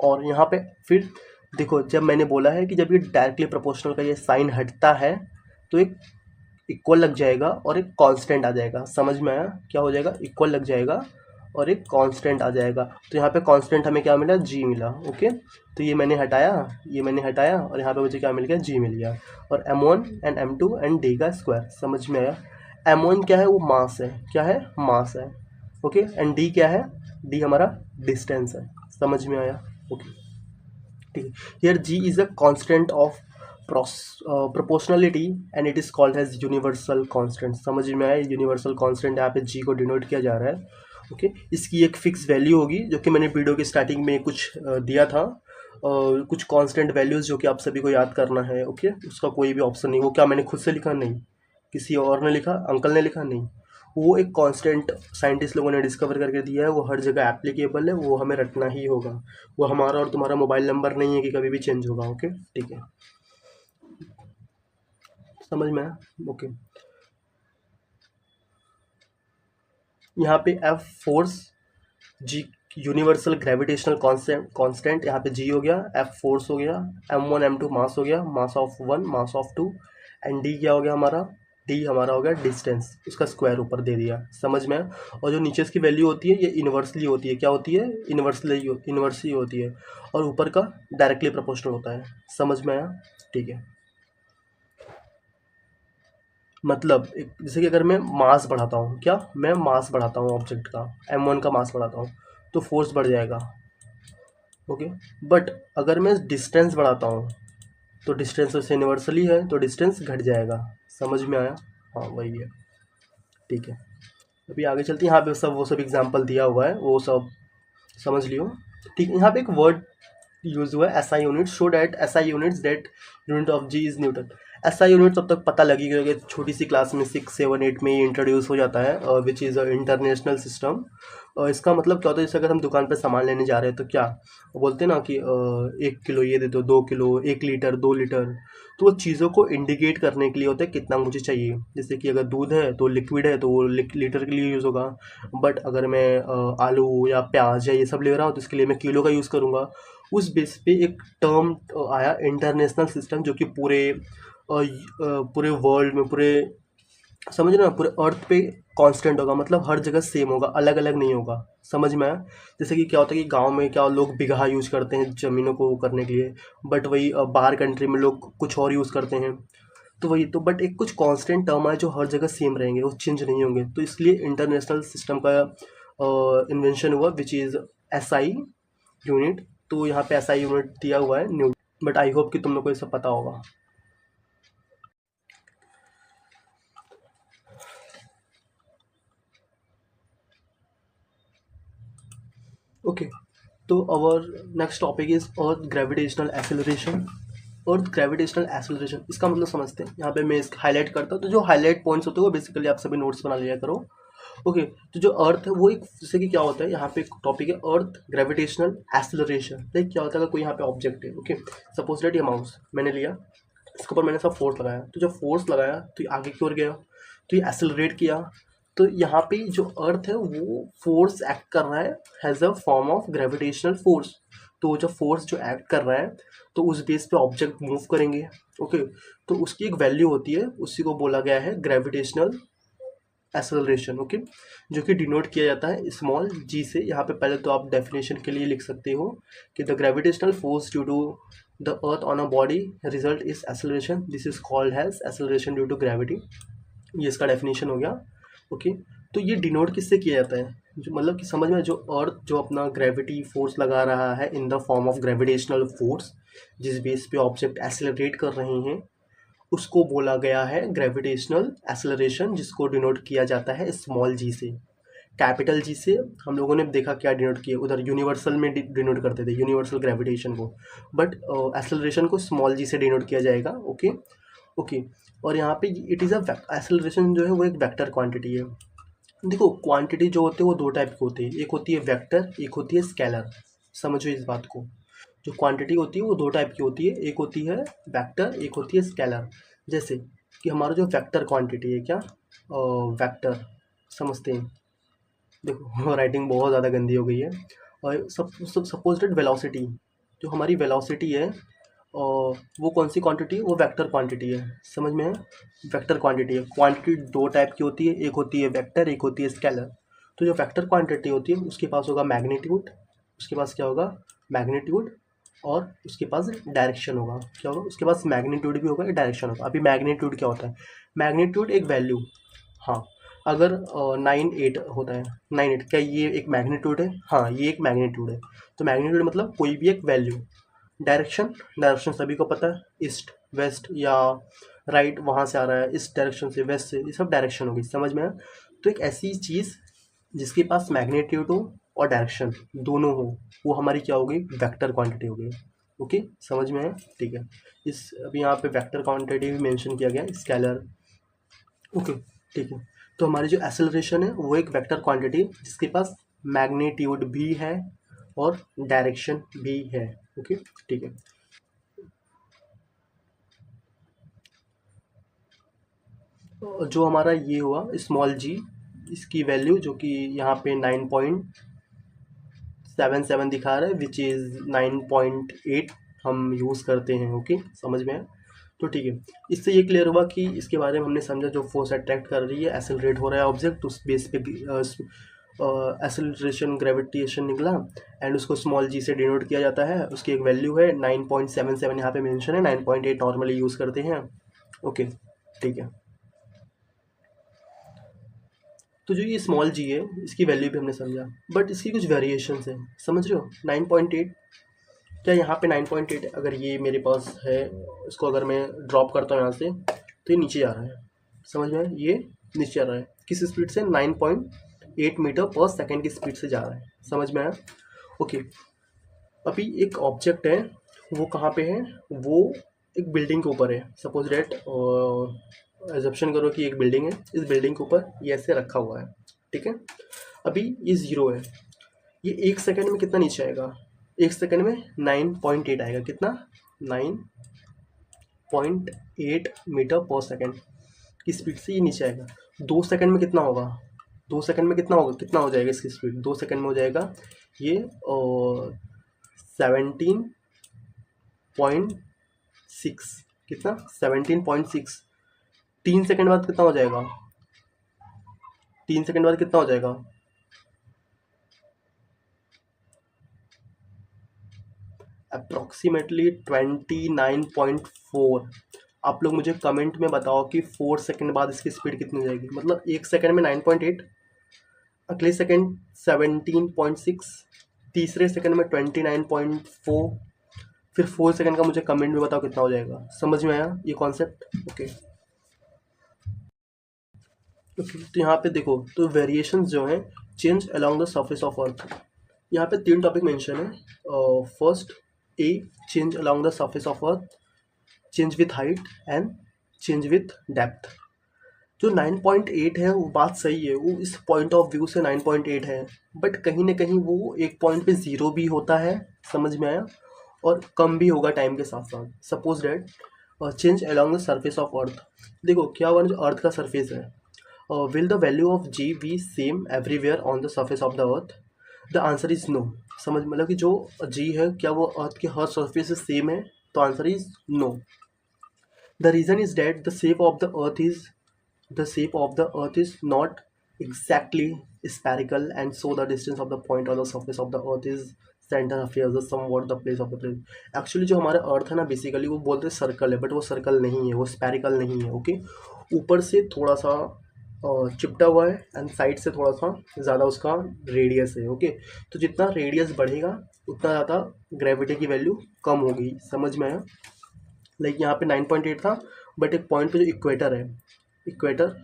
और यहाँ पे फिर देखो, जब मैंने बोला है कि जब ये डायरेक्टली प्रोपोर्शनल का ये साइन हटता है, तो एक इक्वल लग जाएगा और एक कांस्टेंट आ जाएगा। समझ में आया? क्या हो जाएगा? इक्वल लग जाएगा और एक कांस्टेंट आ जाएगा। तो यहाँ पे कांस्टेंट हमें क्या मिला? जी मिला। ओके, तो ये मैंने हटाया, ये मैंने हटाया, और यहाँ पे मुझे क्या मिल गया? जी मिल गया। और M1 and M2 and D का स्क्वायर। समझ में आया? M1 क्या है? वो मास है। क्या है? मास है। ओके, एंड डी क्या है? डी हमारा डिस्टेंस है। समझ में आया? ओके, ठीक है। Here G is a constant of proportionality and it is called as universal constant. समझ में आया? यूनिवर्सल कांस्टेंट यहाँ पे जी को डिनोट किया जा रहा है। ओके, इसकी एक फिक्स वैल्यू होगी, जो कि मैंने वीडियो के स्टार्टिंग में कुछ दिया था, कुछ कांस्टेंट वैल्यूज जो कि आप सभी को याद करना है। ओके, उसका कोई भी ऑप्शन नहीं। वो क्या मैंने खुद से लिखा? नहीं, किसी और ने लिखा, अंकल ने लिखा? नहीं, वो एक कांस्टेंट साइंटिस्ट लोगों ने डिस्कवर करके दिया है, वो हर जगह एप्लीकेबल है, वो हमें रटना ही होगा। वो हमारा और तुम्हारा मोबाइल नंबर नहीं है कि कभी भी चेंज होगा। ओके, ठीक है, समझ में आया? ओके, यहाँ पे एफ फोर्स, जी यूनिवर्सल ग्रेविटेशनल कांस्टेंट, यहाँ पे जी हो गया, एफ फोर्स हो गया, M1 M2 मास हो गया, mass of 1 mass of 2, and D क्या हो गया हमारा? डी हमारा हो गया डिस्टेंस, उसका स्क्वायर ऊपर दे दिया। समझ में आया? और जो नीचे इसकी वैल्यू होती है ये इन्वर्सली होती है। क्या होती है? इन्वर्सली होती है, और ऊपर का डायरेक्टली प्रोपोर्शनल होता है। समझ में आया? ठीक है, मतलब जैसे कि अगर मैं मास बढ़ाता हूँ, क्या मैं मास बढ़ाता हूँ ऑब्जेक्ट का, M1 का मास बढ़ाता हूँ, तो फोर्स बढ़ जाएगा। ओके, बट अगर मैं डिस्टेंस बढ़ाता हूँ, तो डिस्टेंस उससे यूनिवर्सली है, तो डिस्टेंस घट जाएगा। समझ में आया? हाँ, वही है। ठीक है, अभी आगे चलते हैं। यहाँ पे सब वो सब एग्जाम्पल दिया हुआ है, वो सब समझ लियो। ठीक है, यहाँ पे एक वर्ड यूज हुआ है, SI unit, show that SI units, that unit of G is newton. ऐसा यूनिट तब तक पता लगी कि छोटी सी क्लास में 6, 7, 8 में ये इंट्रोड्यूस हो जाता है, which is a international system. इसका मतलब क्या होता है, जैसे अगर हम दुकान पे सामान लेने जा रहे हैं तो क्या वो बोलते हैं ना कि 1 किलो ये दे दो, 2 किलो, 1 लीटर, 2 लीटर। तो वो चीज़ों को इंडिकेट करने के लिए होता है कितना मुझे चाहिए। जैसे कि अगर दूध है तो लिक्विड है तो वो लीटर के लिए यूज़ होगा। बट अगर मैं आलू या प्याज या ये सब ले रहा हूँ तो इसके लिए मैं किलो का यूज़ करूँगा। उस बेस पे एक टर्म आया इंटरनेशनल सिस्टम, जो कि पूरे वर्ल्ड में, पूरे समझ रहे हो ना, पूरे अर्थ पे कांस्टेंट होगा, मतलब हर जगह सेम होगा, अलग अलग नहीं होगा। समझ में आया? जैसे कि क्या होता है कि गांव में क्या लोग बिगहा यूज करते हैं ज़मीनों को करने के लिए, बट वही बाहर कंट्री में लोग कुछ और यूज़ करते हैं। तो वही तो, बट एक कुछ कांस्टेंट टर्म है जो हर जगह सेम रहेंगे, वो चेंज नहीं होंगे। तो इसलिए इंटरनेशनल सिस्टम का इन्वेंशन हुआ, विच इज़ SI यूनिट। तो यहाँ पे SI यूनिट दिया हुआ है न्यू। बट आई होप कि तुम लोग को ये सब पता होगा। ओके, तो our next topic is earth gravitational acceleration. Earth gravitational acceleration, इसका मतलब समझते हैं। यहाँ पे मैं इसका हाईलाइट करता हूँ, तो जो हाईलाइट पॉइंट्स होते हैं वो बेसिकली आप सभी नोट्स बना लिया करो। ओके, तो जो अर्थ है वो एक, जैसे कि क्या होता है, यहाँ पे एक टॉपिक है अर्थ ग्रेविटेशनल एक्सेलरेशन। लाइक क्या होता है, अगर कोई यहाँ पे ऑब्जेक्ट है, ओके, सपोज दैट ये माउस मैंने लिया, इसके ऊपर मैंने सब फोर्स लगाया, तो जब फोर्स लगाया तो ये आगे की ओर गया, तो ये एक्सेलरेट किया। तो यहाँ पे जो अर्थ है वो फोर्स एक्ट कर रहा है has a form of gravitational force. तो वो जो फोर्स जो एक्ट कर रहा है, तो उस बेस पे ऑब्जेक्ट मूव करेंगे। ओके, तो उसकी एक वैल्यू होती है, उसी को बोला गया है ग्रेविटेशनल एक्सेलरेशन। ओके, जो कि डिनोट किया जाता है स्मॉल g से। यहाँ पे पहले तो आप डेफिनेशन के लिए लिख सकते हो कि the gravitational force due to the earth on a body result is acceleration, this is called has acceleration due to gravity. ये इसका डेफिनेशन हो गया। ओके, तो ये डिनोट किससे किया जाता है, जो मतलब कि समझ में, जो अर्थ जो अपना ग्रेविटी फोर्स लगा रहा है in the form of gravitational force, जिस बेस पे ऑब्जेक्ट एक्सेलरेट कर रहे हैं, उसको बोला गया है ग्रेविटेशनल एक्सेलरेशन, जिसको डिनोट किया जाता है स्मॉल g से। कैपिटल जी से हम लोगों ने देखा क्या डिनोट किया, उधर यूनिवर्सल में डिनोट करते थे, यूनिवर्सल ग्रेविटेशन को, बट एक्सेलरेशन को स्मॉल g से डिनोट किया जाएगा। ओके ओके, और यहाँ पे इट इज़ अ एक्सेलरेशन जो है वो एक वेक्टर क्वांटिटी है। देखो, क्वांटिटी जो होते हैं वो दो टाइप की होती है, एक होती है वेक्टर, एक होती है स्केलर। समझो इस बात को, जो क्वांटिटी होती है वो दो टाइप की होती है, एक होती है वेक्टर, एक होती है स्केलर। जैसे कि हमारा जो वेक्टर क्वांटिटी है, क्या वेक्टर समझते हैं, देखो राइटिंग बहुत ज़्यादा गंदी हो गई है। और सब सपोज दैट वेलोसिटी, जो हमारी वेलोसिटी है, वो कौन सी क्वांटिटी है, वो वेक्टर क्वांटिटी है। समझ में है? वेक्टर क्वांटिटी है। क्वांटिटी दो टाइप की होती है, एक होती है वेक्टर, एक होती है स्केलर। तो जो वेक्टर क्वांटिटी होती है उसके पास होगा मैग्नीट्यूड, उसके पास क्या होगा, मैग्नीट्यूड, और उसके पास डायरेक्शन होगा। क्या होगा, उसके पास मैग्नीट्यूड भी होगा, डायरेक्शन होगा। अभी मैग्नीट्यूड क्या होता है, मैग्नीट्यूड एक वैल्यू, हाँ, अगर 9, 8 होता है, 9, 8, क्या ये एक मैग्नीट्यूड है? हाँ, ये एक मैग्नीट्यूड है। तो मैग्नीट्यूड मतलब कोई भी एक वैल्यू। डायरेक्शन, डायरेक्शन सभी को पता है, ईस्ट वेस्ट या राइट, वहाँ से आ रहा है इस डायरेक्शन से, वेस्ट से, ये सब डायरेक्शन होगी। समझ में आया? तो एक ऐसी चीज़ जिसके पास मैग्नीट्यूड हो और डायरेक्शन दोनों हो, वो हमारी क्या होगी, वेक्टर क्वांटिटी होगी। ओके, समझ में है? ठीक है, इस अभी यहाँ पे वेक्टर क्वांटिटी भी मेंशन किया गया, स्केलर। ओके, ठीक है। तो हमारी जो एक्सेलरेशन है वो एक वेक्टर क्वांटिटी जिसके पास मैग्नीट्यूड भी है और डायरेक्शन भी है। ओके, ठीक है। तो जो हमारा ये हुआ स्मॉल जी, इसकी वैल्यू जो कि यहाँ पे 9.77 दिखा रहा है, विच इज़ 9.8 हम यूज़ करते हैं। ओके, समझ में है? तो ठीक है, इससे ये क्लियर हुआ कि इसके बारे में हमने समझा, जो फोर्स अट्रैक्ट कर रही है, एक्सेलरेट हो रहा है ऑब्जेक्ट, उस बेस पे एक्सेलरेशन ग्रेविटेशन निकला, एंड उसको स्मॉल जी से डिनोट किया जाता है। उसकी एक वैल्यू है 9.77, यहाँ पे मेंशन है, 9.8 नॉर्मली यूज़ करते हैं। ओके, ठीक है। तो जो ये स्मॉल जी है, इसकी वैल्यू भी हमने समझा, बट इसकी कुछ वेरिएशंस हैं, समझ रहे हो? 9.8, क्या यहाँ पे 9.8 अगर ये मेरे पास है, इसको अगर मैं ड्रॉप करता हूँ यहाँ से, तो ये नीचे जा रहा है। समझ में है? ये नीचे जा रहा है किस स्पीड से, 9.8 मीटर पर सेकेंड की स्पीड से जा रहा है। समझ में आया? ओके, अभी एक ऑब्जेक्ट है, वो कहाँ पे है, वो एक बिल्डिंग के ऊपर है, सपोज डेट एजप्शन करो कि एक बिल्डिंग है, इस बिल्डिंग के ऊपर ये ऐसे रखा हुआ है, ठीक है। अभी ये 0 है, ये 1 सेकंड में कितना नीचे आएगा, 1 सेकंड में 9.8 आएगा, कितना 9.8 मीटर पर सेकंड की स्पीड से ये नीचे आएगा। 2 सेकंड में कितना होगा, 2 सेकंड में कितना होगा, कितना हो जाएगा इसकी स्पीड, 2 सेकंड में हो जाएगा ये 17.6, कितना 17.6। 3 सेकंड बाद कितना हो जाएगा, 3 सेकंड बाद कितना हो जाएगा, अप्रॉक्सीमेटली 29.4। आप लोग मुझे कमेंट में बताओ कि 4 सेकंड बाद इसकी स्पीड कितनी हो जाएगी, मतलब 1 सेकंड में 9.8, अगले सेकंड 17.6, तीसरे सेकंड में 29.4, फिर 4 सेकंड का मुझे कमेंट में बताओ कितना हो जाएगा। समझ में आया ये कॉन्सेप्ट? ओके ओके, तो यहाँ पे देखो, तो वेरिएशंस जो हैं change along the surface of अर्थ, यहाँ पे 3 टॉपिक मेंशन है। First A, change along the surface of earth, change with height and change with depth. जो 9.8 है वो बात सही है, वो इस पॉइंट ऑफ व्यू से 9.8 है, बट कहीं ना कहीं वो एक पॉइंट पे 0 भी होता है, समझ में आया, और कम भी होगा टाइम के साथ साथ। Suppose that change along the surface of earth, देखो क्या हुआ, जो अर्थ का सरफेस है, will the value of G be same everywhere on the surface of the earth? The answer is no. समझ मतलब कि जो जी है क्या वो अर्थ के हर सरफेस से सेम है? तो answer is no. The reason is that the shape of the earth is not exactly spherical, and so the distance of the point on the surface of the earth is center affairs the somewhat the place of the place। Actually जो हमारा अर्थ है ना, basically वो बोलते हैं circle है, but वो circle नहीं है, वो स्पेरिकल नहीं है। ओके, ऊपर से थोड़ा सा चिपटा हुआ है एंड साइड से थोड़ा सा ज़्यादा उसका रेडियस है। ओके, तो जितना रेडियस बढ़ेगा उतना ज़्यादा ग्रेविटी की वैल्यू कम होगी। समझ में आया? लाइक यहाँ पे 9.8 था, बट एक पॉइंट पे जो इक्वेटर है, इक्वेटर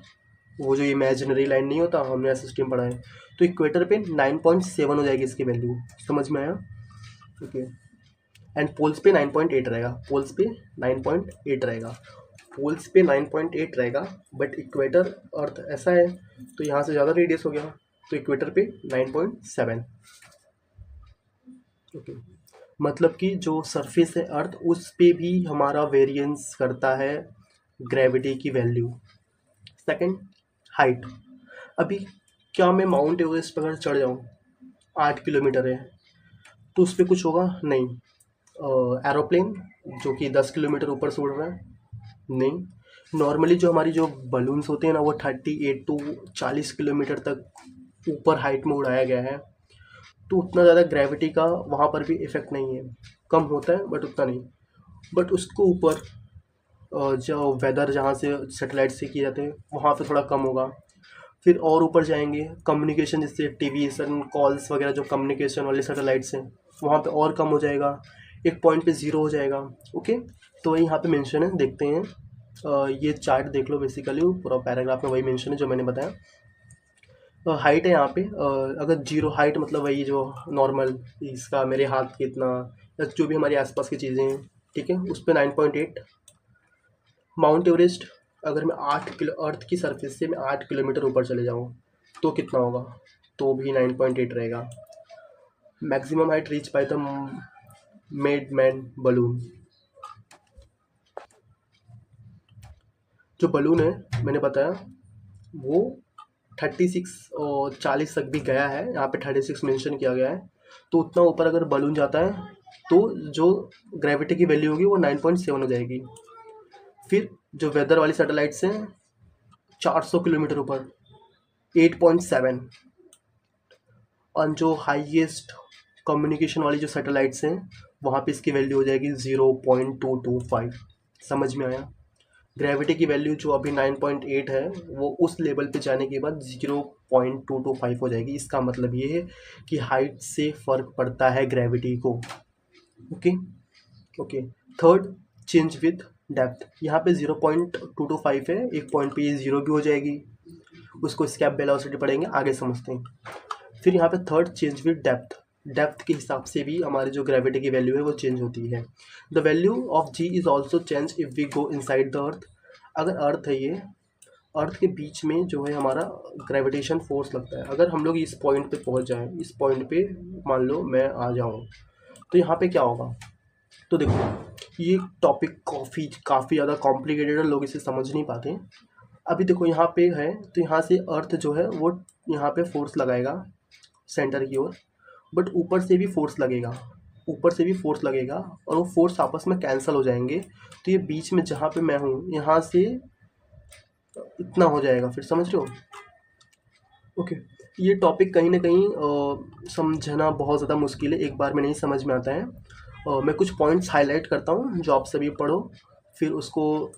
वो जो इमेजिनरी लाइन नहीं होता, हमने ऐसे स्ट्रीम पढ़ा है, तो इक्वेटर पे 9.7 हो जाएगी इसकी वैल्यू। समझ में आया? ओके, एंड पोल्स पे 9.8 रहेगा, पोल्स पे 9.8 रहेगा, पोल्स पे 9.8 रहेगा, बट इक्वेटर अर्थ ऐसा है तो यहाँ से ज़्यादा रेडियस हो गया, तो इक्वेटर पे 9.7। ओके, मतलब कि जो सरफेस है अर्थ उस पे भी हमारा वेरिएंस करता है ग्रेविटी की वैल्यू। Second, height. अभी क्या मैं माउंट एवरेस्ट पर अगर चढ़ जाऊँ, 8 किलोमीटर है, तो उस पर कुछ होगा नहीं। एरोप्लेन जो कि 10 किलोमीटर ऊपर से उड़ रहा है, नहीं। नॉर्मली जो हमारी जो बलून्स होते हैं ना, वो 38 टू 40 किलोमीटर तक ऊपर हाइट में उड़ाया गया है, तो उतना ज़्यादा ग्रेविटी का वहाँ पर भी इफ़ेक्ट नहीं है, कम होता है बट उतना नहीं। बट उसको ऊपर जो वेदर जहाँ से सेटेलाइट से किए जाते हैं वहाँ पे थोड़ा कम होगा। फिर और ऊपर जाएंगे, कम्युनिकेशन जैसे टेलीविज़न कॉल्स वगैरह जो कम्युनिकेशन वाले सैटेलाइट्स हैं वहाँ पे और कम हो जाएगा, एक पॉइंट पे 0 हो जाएगा। ओके, तो वही यहाँ पे मेंशन है, देखते हैं। ये चार्ट देख लो, बेसिकली पूरा पैराग्राफ में वही मेंशन है जो मैंने बताया। हाइट है यहाँ पे, अगर 0 हाइट मतलब वही जो नॉर्मल इसका मेरे हाथ के इतना, या जो भी हमारे आसपास की चीज़ें हैं, ठीक है, उस पर 9.8। माउंट एवरेस्ट अगर मैं 8 किलो अर्थ की सरफेस से मैं 8 किलोमीटर ऊपर चले जाऊँ तो कितना होगा, तो भी 9.8 रहेगा। Maximum height reach by the made man balloon, जो बलून है मैंने बताया वो 36 और 40 तक भी गया है, यहाँ पे 36 मेंशन किया गया है। तो उतना ऊपर अगर बलून जाता है तो जो ग्रेविटी की वैल्यू होगी वो 9.7 हो जाएगी। फिर जो वेदर वाली सैटेलाइट्स हैं 400 किलोमीटर ऊपर 8.7, और जो हाईएस्ट कम्युनिकेशन वाली जो सैटेलाइट्स हैं वहाँ पे इसकी वैल्यू हो जाएगी 0.225। समझ में आया? ग्रेविटी की वैल्यू जो अभी 9.8 है वो उस लेवल पे जाने के बाद 0.225 हो जाएगी। इसका मतलब ये है कि हाइट से फ़र्क पड़ता है ग्रेविटी को। Okay okay, third, change with depth. यहाँ पे 0.225 है, एक पॉइंट पे ये 0 भी हो जाएगी, उसको स्केप वेलोसिटी पढ़ेंगे आगे समझते हैं। फिर यहाँ पे third, change with depth. Depth के हिसाब से भी हमारी जो ग्रेविटी की वैल्यू है वो चेंज होती है। The value of G is also change if we go inside the earth. अगर अर्थ है, ये अर्थ के बीच में जो है हमारा ग्रेविटेशन फोर्स लगता है। अगर हम लोग इस पॉइंट पे पहुंच जाएं, इस पॉइंट पे मान लो मैं आ जाऊं, तो यहाँ पे क्या होगा? तो देखो ये टॉपिक काफ़ी ज़्यादा कॉम्प्लिकेटेड है, लोग इसे समझ नहीं पाते। अभी देखो यहाँ पे है, तो यहाँ से अर्थ जो है वो यहाँ पे फोर्स लगाएगा सेंटर की ओर, बट ऊपर से भी फोर्स लगेगा, ऊपर से भी फोर्स लगेगा, और वो फोर्स आपस में कैंसिल हो जाएंगे। तो ये बीच में जहाँ पे मैं हूँ, यहाँ से इतना हो जाएगा, फिर समझ रहे हो? ओके। ये टॉपिक कहीं ना कहीं समझना बहुत ज़्यादा मुश्किल है, एक बार में नहीं समझ में आता है। मैं कुछ पॉइंट्स हाईलाइट करता हूँ जो आप सभी पढ़ो, फिर उसको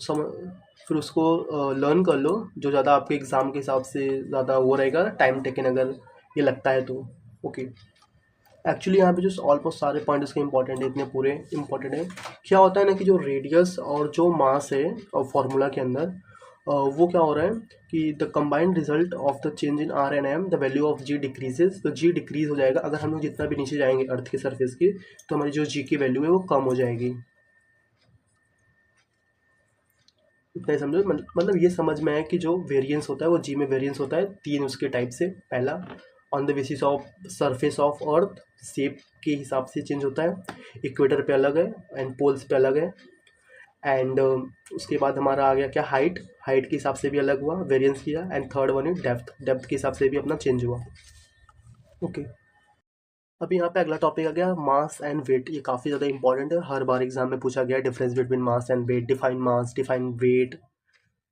फिर उसको लर्न कर लो, जो ज़्यादा आपके एग्ज़ाम के हिसाब से ज़्यादा वो रहेगा टाइम टेकन, अगर ये लगता है तो। ओके। एक्चुअली यहाँ पे जो ऑलमोस्ट सारे पॉइंट इसके इंपॉर्टेंट है, इतने पूरे इंपॉर्टेंट है। क्या होता है ना कि जो रेडियस और जो मास है और फॉर्मूला के अंदर वो क्या हो रहा है कि the combined result of the change in R and M, the value of G decreases. तो जी डिक्रीज हो जाएगा, अगर हम लोग जितना भी नीचे जाएंगे अर्थ के सरफेस के, तो हमारी जो जी की वैल्यू है वो कम हो जाएगी। इतना ही समझो, मतलब ये समझ में आया कि जो वेरिएंस होता है वो जी में वेरिएंस होता है तीन उसके टाइप से। पहला, on the basis of surface of earth, shape के हिसाब से चेंज होता है, इक्वेटर पे अलग है एंड पोल्स पे अलग है। एंड उसके बाद हमारा आ गया क्या, हाइट, हाइट के हिसाब से भी अलग हुआ, वेरिएंस किया। एंड थर्ड वन है डेप्थ, डेप्थ के हिसाब से भी अपना चेंज हुआ। ओके। अभी यहाँ पे अगला टॉपिक आ गया मास एंड वेट। ये काफ़ी ज़्यादा इंपॉर्टेंट है, हर बार एग्जाम में पूछा गया, difference between mass and weight, define mass, define weight.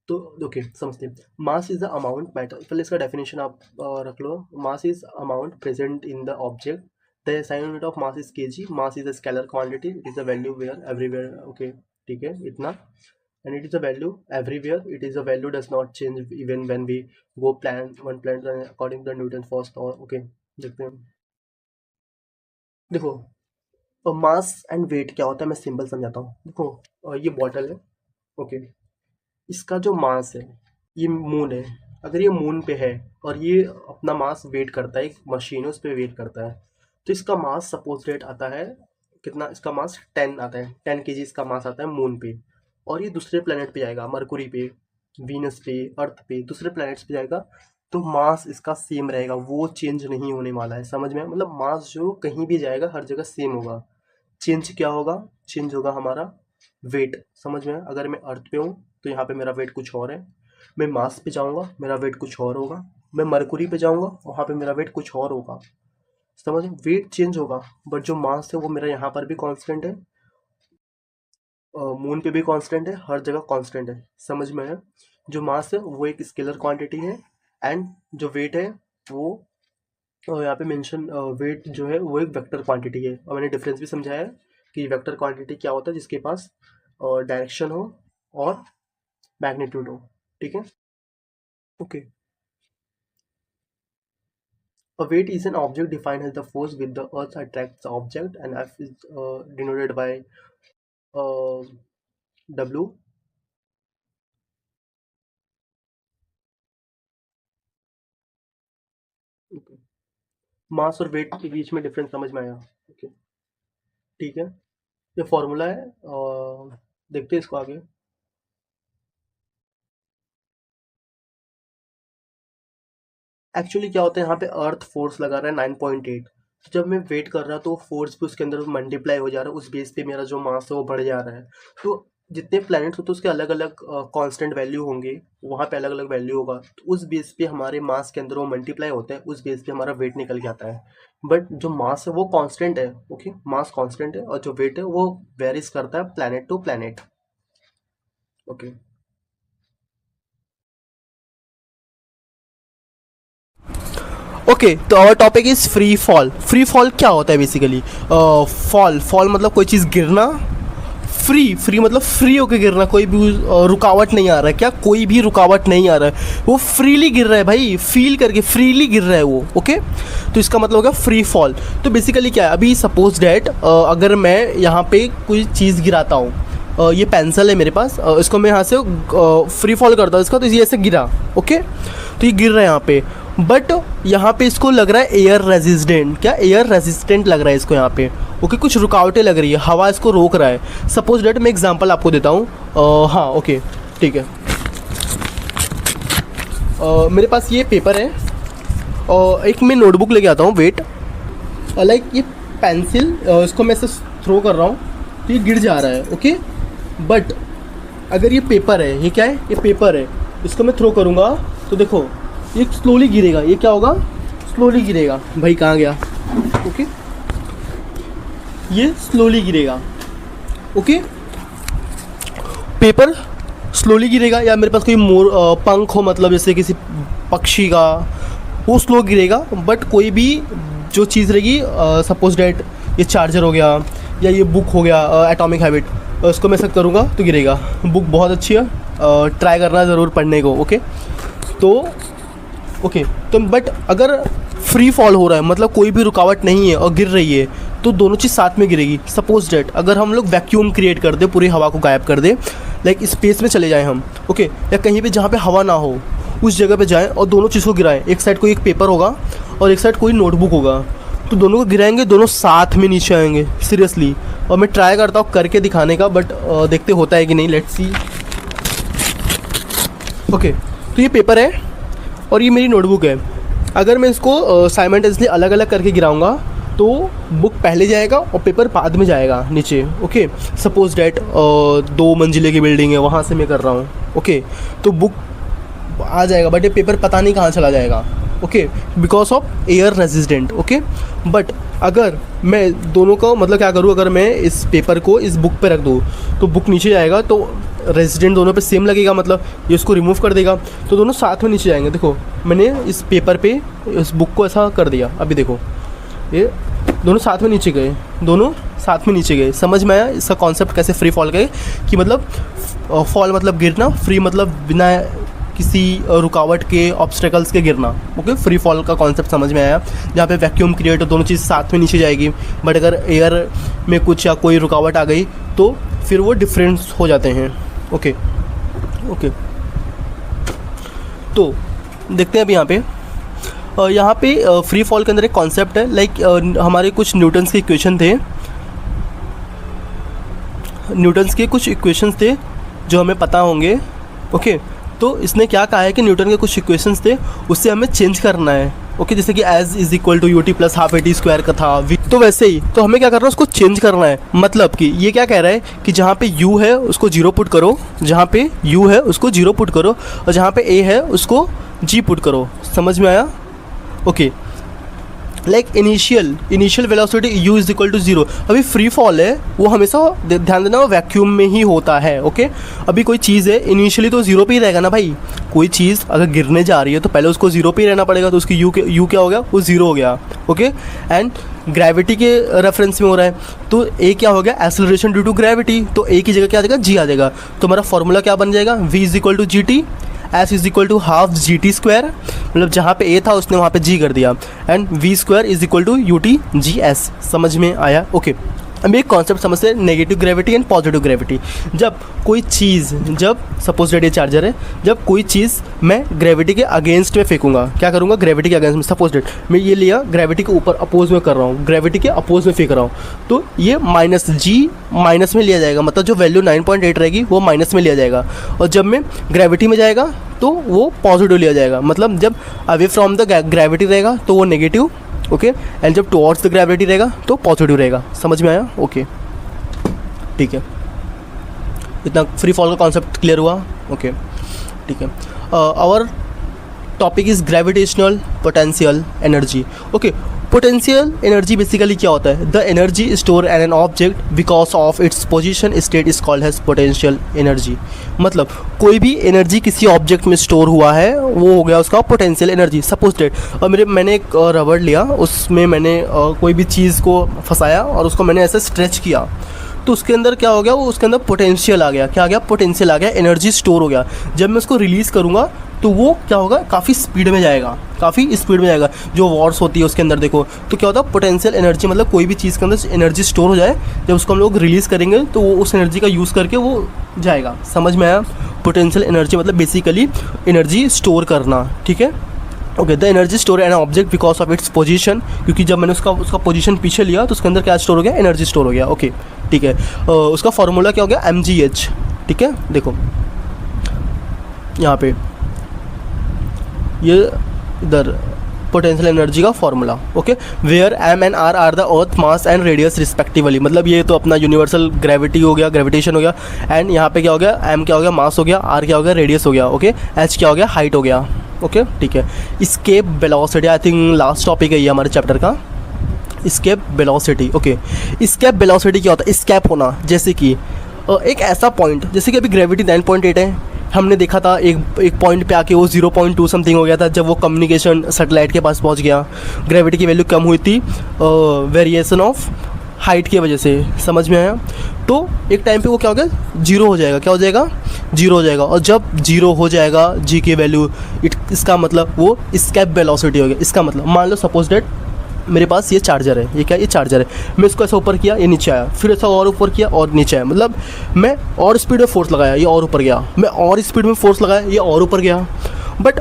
तो ओके, समझते हैं। Mass is the amount matter, पहले इसका डेफिनेशन आप रख लो। Mass is amount present in the object, the SI unit of mass is KG, mass is a scalar quantity, it is a value where everywhere. Okay, ठीक है इतना। And it is a value everywhere, it is a value does not change even when we go plan one plan according to Newton first law. Okay, देखते हैं। देखो मास and wait क्या होता है, मैं सिंपल समझाता हूँ। देखो ये बॉटल है, ओके, इसका जो मास है, ये मून है, अगर ये मून पे है और ये अपना मास वेट करता है, एक मशीन है उस पर वेट करता है, तो इसका मास सपोज रेट आता है कितना, इसका मास 10 आता है, 10 kg इसका मास आता है मून पे। और ये दूसरे प्लेनेट पे जाएगा, मरकुरी पे, वीनस पे, अर्थ पे, दूसरे प्लैनेट्स पे जाएगा, तो मास इसका सेम रहेगा, वो चेंज नहीं होने वाला है। समझ में आया? मतलब मास जो कहीं भी जाएगा हर जगह सेम होगा। चेंज क्या होगा? चेंज होगा हमारा वेट। समझ में आया? अगर मैं अर्थ पे हूँ तो यहाँ पे मेरा वेट कुछ और है, मैं मार्स पे जाऊँगा मेरा वेट कुछ और होगा, मैं मरकुरी पे जाऊँगा वहाँ पे मेरा वेट कुछ और होगा। समझ, वेट चेंज होगा, बट जो मास है वो मेरा यहाँ पर भी कांस्टेंट है, मून पे भी कांस्टेंट है, हर जगह कांस्टेंट है। समझ में आया? जो मास है वो एक स्केलर क्वांटिटी है, एंड जो वेट है वो यहाँ पे मेंशन, वेट जो है वो एक वेक्टर क्वांटिटी है। और मैंने डिफरेंस भी समझाया है कि वेक्टर क्वांटिटी क्या होता है, जिसके पास डायरेक्शन हो और मैग्नीट्यूड हो। ठीक है, okay. A weight is an object defined as the force with the earth attracts the object, and F is denoted by uh, W. Okay. मास और वेट के बीच में डिफरेंस समझ में आया? ओके, ठीक है। ये फॉर्मूला है, देखते हैं इसको आगे। एक्चुअली क्या होता है, यहाँ पे अर्थ फोर्स लगा रहा है 9.8, तो जब मैं वेट कर रहा तो फोर्स भी उसके अंदर मल्टीप्लाई हो जा रहा है, उस बेस पे मेरा जो मास है वो बढ़ जा रहा है। तो जितने प्लैनेट्स होते हैं उसके अलग अलग कांस्टेंट वैल्यू होंगे, वहाँ पे अलग अलग वैल्यू होगा, तो उस बेस पे हमारे मास के अंदर वो मल्टीप्लाई होता है, उस बेस पे हमारा वेट निकल के आता है। बट जो मास है वो कांस्टेंट है, ओके, मास कांस्टेंट है, और जो वेट है वो वेरीज करता है planet to planet. Okay, okay, तो our topic is free fall. Free fall क्या होता है बेसिकली? फॉल, फॉल मतलब कोई चीज़ गिरना, फ्री, फ्री मतलब फ्री होके गिरना, कोई भी रुकावट नहीं आ रहा है, क्या कोई भी रुकावट नहीं आ रहा है, वो फ्रीली गिर रहा है भाई, फील करके फ्रीली गिर रहा है वो। ओके, तो इसका मतलब होगा फ्री फॉल। तो बेसिकली क्या है, अभी सपोज डैट अगर मैं यहाँ पे कोई चीज़ गिराता हूँ, ये पेंसिल है मेरे पास, इसको मैं यहाँ से फ्री फॉल करता हूँ इसका, तो ये ऐसे गिरा, ओके, तो ये गिर रहा है यहाँ पे, बट यहाँ पे इसको लग रहा है एयर रेजिस्टेंट, क्या एयर रेजिस्टेंट लग रहा है इसको यहाँ पे। ओके, कुछ रुकावटें लग रही है, हवा इसको रोक रहा है। सपोज डेट मैं एग्जांपल आपको देता हूँ। हाँ ओके ठीक है। मेरे पास ये पेपर है और एक मैं नोटबुक लेके आता हूँ। वेट, लाइक ये पेंसिल, इसको मैं ऐसे थ्रो कर रहा हूँ तो ये गिर जा रहा है। ओके, बट अगर ये पेपर है, ये क्या है, ये पेपर है, इसको मैं थ्रो करूँगा तो देखो ये स्लोली गिरेगा। ये क्या होगा, स्लोली गिरेगा। भाई कहाँ गया? ओके, ये स्लोली गिरेगा। ओके, पेपर स्लोली गिरेगा, या मेरे पास कोई मोर पंख हो, मतलब जैसे किसी पक्षी का, वो स्लो गिरेगा। बट कोई भी जो चीज़ रहेगी, सपोज डेट ये चार्जर हो गया या ये बुक हो गया, एटॉमिक हैबिट, उसको मैं ऐसा करूँगा तो गिरेगा। बुक बहुत अच्छी है, ट्राई करना ज़रूर पढ़ने को। ओके तो बट अगर फ्री फॉल हो रहा है, मतलब कोई भी रुकावट नहीं है और गिर रही है, तो दोनों चीज़ साथ में गिरेगी। सपोज डेट अगर हम लोग वैक्यूम क्रिएट कर दे, पूरी हवा को गायब कर दे, लाइक स्पेस में चले जाएं हम, ओके, या कहीं पे जहाँ पे हवा ना हो उस जगह पे जाएं और दोनों चीज़ को गिराएं। एक साइड कोई एक पेपर होगा और एक साइड कोई नोटबुक होगा, तो दोनों को गिराएंगे, दोनों साथ में नीचे आएंगे सीरियसली। और मैं ट्राई करता हूँ करके दिखाने का, बट देखते होता है कि नहीं। Let's see. ओके, तो ये पेपर है और ये मेरी नोटबुक है। अगर मैं इसको साइमल्टेनियसली अलग अलग करके गिराऊंगा तो बुक पहले जाएगा और पेपर बाद में जाएगा नीचे। ओके, सपोज डैट 2 मंजिले की बिल्डिंग है, वहाँ से मैं कर रहा हूँ। ओके, तो बुक आ जाएगा बट ये पेपर पता नहीं कहाँ चला जाएगा। Okay, because of air resistant. Okay, but अगर मैं दोनों का मतलब क्या करूँ, अगर मैं इस पेपर को इस बुक पे रख दूँ तो बुक नीचे जाएगा, तो रेजिस्टेंट दोनों पे सेम लगेगा, मतलब ये उसको रिमूव कर देगा, तो दोनों साथ में नीचे जाएंगे। देखो मैंने इस पेपर पे इस बुक को ऐसा कर दिया, अभी देखो ये दोनों साथ में नीचे गए, दोनों साथ में नीचे गए। समझ में आया इसका कॉन्सेप्ट कैसे फ्री फॉल गए, कि मतलब फॉल मतलब गिरना, फ्री मतलब बिना किसी रुकावट के, ऑब्स्टेकल्स के गिरना। ओके, फ्री फॉल का कॉन्सेप्ट समझ में आया, जहाँ पे वैक्यूम क्रिएट हो, दोनों चीज़ साथ में नीचे जाएगी। बट अगर एयर में कुछ या कोई रुकावट आ गई तो फिर वो डिफरेंस हो जाते हैं। ओके, तो देखते हैं अभी यहाँ पे फ्री फॉल के अंदर एक कॉन्सेप्ट है, लाइक हमारे कुछ न्यूटन्स के इक्वेशन थे, न्यूटन्स के कुछ इक्वेशंस थे जो हमें पता होंगे। ओके, तो इसने क्या कहा है कि न्यूटन के कुछ इक्वेशंस थे, उससे हमें चेंज करना है। ओके, जैसे कि S is equal to UT plus half AT square का था, तो वैसे ही तो हमें क्या करना है, उसको चेंज करना है। मतलब कि ये क्या कह रहा है कि जहाँ पे u है उसको 0 पुट करो, जहाँ पे u है उसको 0 पुट करो, और जहाँ पे a है उसको g पुट करो। समझ में आया? Okay, like initial velocity u is equal to 0। अभी फ्री फॉल है वो हमेशा ध्यान देना, वो वैक्यूम में ही होता है। ओके, अभी कोई चीज़ है इनिशियली तो 0 पे ही रहेगा ना भाई। कोई चीज़ अगर गिरने जा रही है तो पहले उसको 0 पे ही रहना पड़ेगा, तो उसकी u क्या हो गया, वो 0 हो गया। ओके, एंड ग्रेविटी के रेफरेंस में हो रहा है, तो a क्या हो गया, एक्सेलरेशन ड्यू टू ग्रेविटी, तो a की जगह क्या आ जाएगा, g आ जाएगा। तो हमारा फॉर्मूला क्या बन जाएगा, v is equal to G T, S is equal to half G T square, मतलब जहाँ पे ए था उसने वहाँ पे जी कर दिया, and V square is equal to U T G S. समझ में आया? ओके, अब एक कॉन्सेप्ट समझते हैं, negative gravity and positive gravity. जब कोई चीज़, जब सपोज डेट ये चार्जर है, जब कोई चीज़ मैं ग्रेविटी के अगेंस्ट में फेंकूंगा, क्या करूँगा, ग्रेविटी के अगेंस्ट में, सपोज डेट मैं ये लिया ग्रेविटी के ऊपर अपोज में कर रहा हूँ, ग्रेविटी के अपोज में फेंक रहा हूँ, तो ये माइनस जी माइनस में लिया जाएगा, मतलब जो वैल्यू 9.8 रहेगी वो माइनस में लिया जाएगा, और जब मैं ग्रेविटी में जाएगा तो वो पॉजिटिव लिया जाएगा। मतलब जब अवे फ्रॉम द ग्रेविटी रहेगा तो वो नेगेटिव, ओके, एंड जब टुवर्ड्स द ग्रेविटी रहेगा तो पॉजिटिव रहेगा। समझ में आया? ओके, ठीक है, इतना फ्री फॉल का कॉन्सेप्ट क्लियर हुआ? ओके, ठीक है। Our topic is gravitational potential energy. Okay, potential energy basically क्या होता है, the energy store an an object because of its position state is called has potential energy. मतलब कोई भी एनर्जी किसी ऑब्जेक्ट में स्टोर हुआ है वो हो गया उसका पोटेंशियल एनर्जी। सपोज डेट और मैंने एक रबड़ लिया, उसमें मैंने कोई भी चीज़ को फंसाया और उसको मैंने ऐसे स्ट्रेच किया, तो उसके अंदर क्या हो गया, वो उसके अंदर पोटेंशियल आ गया। क्या आ गया, पोटेंशियल आ गया, एनर्जी स्टोर हो गया। जब मैं उसको रिलीज़ करूँगा तो वो क्या होगा, काफ़ी स्पीड में जाएगा, काफ़ी स्पीड में जाएगा। जो वॉर्स होती है उसके अंदर देखो, तो क्या होता है, पोटेंशियल एनर्जी मतलब कोई भी चीज़ के अंदर एनर्जी स्टोर हो जाए, जब उसको हम लोग रिलीज़ करेंगे तो वो उस एनर्जी का यूज़ करके वो जाएगा। समझ में आया? पोटेंशियल एनर्जी मतलब बेसिकली एनर्जी स्टोर करना। ठीक है, okay, the energy store N object because of its position, क्योंकि जब मैंने उसका पोजीशन पीछे लिया तो उसके अंदर क्या स्टोर हो गया, एनर्जी स्टोर हो गया। ओके ठीक है, उसका फॉर्मूला क्या हो गया, mgh। ठीक है, देखो यहाँ पे ये इधर पोटेंशियल एनर्जी का formula. Okay, where m and r are the earth mass and radius respectively, मतलब ये तो अपना यूनिवर्सल ग्रेविटी हो गया, ग्रेविटेशन हो गया, एंड यहाँ पे क्या हो गया, m क्या हो गया, मास हो गया, r क्या हो गया, रेडियस हो गया, ओके, h क्या हो गया, हाइट हो गया। ओके ठीक है, escape velocity, I think last topic है ये हमारे चैप्टर का, escape velocity. Okay, escape velocity क्या होता है, स्केप होना, जैसे कि एक ऐसा पॉइंट, जैसे कि अभी ग्रेविटी 9.8 है, हमने देखा था एक पॉइंट पे आके वो 0.2 समथिंग हो गया था जब वो कम्युनिकेशन सैटेलाइट के पास पहुंच गया, ग्रेविटी की वैल्यू कम हुई थी वेरिएशन ऑफ हाइट की वजह से, समझ में आया। तो एक टाइम पे वो क्या हो गया, जीरो हो जाएगा, क्या हो जाएगा, जीरो हो जाएगा, और जब जीरो हो जाएगा जी की वैल्यू, इसका मतलब वो स्केप वेलोसिटी हो गया। इसका मतलब मान लो सपोज डेट मेरे पास ये चार्जर है, ये क्या, ये चार्जर है, मैं इसको ऐसा ऊपर किया, ये नीचे आया, फिर ऐसा और ऊपर किया और नीचे आया, मतलब मैं और स्पीड में फोर्स लगाया, ये और ऊपर गया, मैं और स्पीड में फोर्स लगाया, ये और ऊपर गया, बट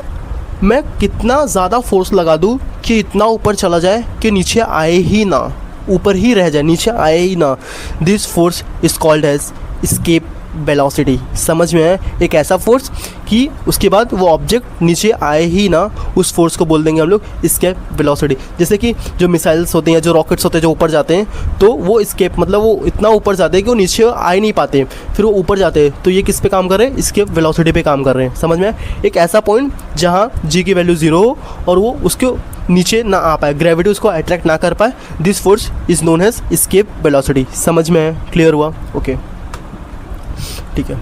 मैं कितना ज़्यादा फोर्स लगा दूँ कि इतना ऊपर चला जाए कि नीचे आए ही ना, ऊपर ही रह जाए, नीचे आए ही ना, this force is called as escape velocity. समझ में है, एक ऐसा फोर्स कि उसके बाद वो ऑब्जेक्ट नीचे आए ही ना, उस फोर्स को बोल देंगे हम लोग स्केप वेलोसिटी। जैसे कि जो मिसाइल्स होते हैं, जो रॉकेट्स होते हैं, जो ऊपर जाते हैं, तो वो स्केप मतलब वो इतना ऊपर जाते हैं कि वो नीचे आ ही नहीं पाते, फिर वो ऊपर जाते हैं, तो ये किस पे काम कर रहे हैं, स्केप वेलोसिटी पे काम कर रहे हैं। समझ में, एक ऐसा पॉइंट जहाँ जी की वैल्यू 0 हो और वो उसके नीचे ना आ पाए, ग्रेविटी उसको अट्रैक्ट ना कर पाए, this force is known as escape velocity. समझ में है, क्लियर हुआ? ओके ठीक है,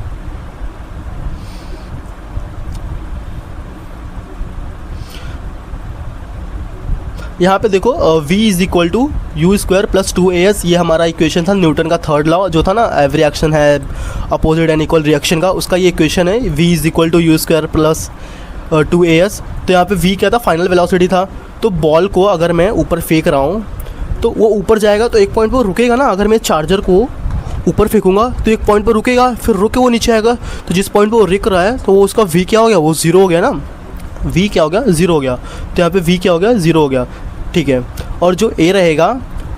यहाँ पे देखो v is equal to U square plus 2as, ये हमारा इक्वेशन था न्यूटन का थर्ड लॉ जो था ना, एवरी एक्शन है अपोजिट एंड इक्वल रिएक्शन का, उसका ये इक्वेशन है, v is equal to U square plus 2as। तो यहाँ पे v क्या था, फाइनल वेलोसिटी था। तो बॉल को अगर मैं ऊपर फेंक रहा हूँ तो वो ऊपर जाएगा, तो एक पॉइंट पर रुकेगा ना, अगर मैं चार्जर को ऊपर फेंकूंगा तो एक पॉइंट पर रुकेगा, फिर रुक के वो नीचे आएगा, तो जिस पॉइंट पर वो रुक रहा है तो वो उसका v क्या हो गया, वो 0 हो गया ना, v क्या हो गया, 0 हो गया, तो यहाँ पे v क्या हो गया, 0 हो गया। ठीक है, और जो a रहेगा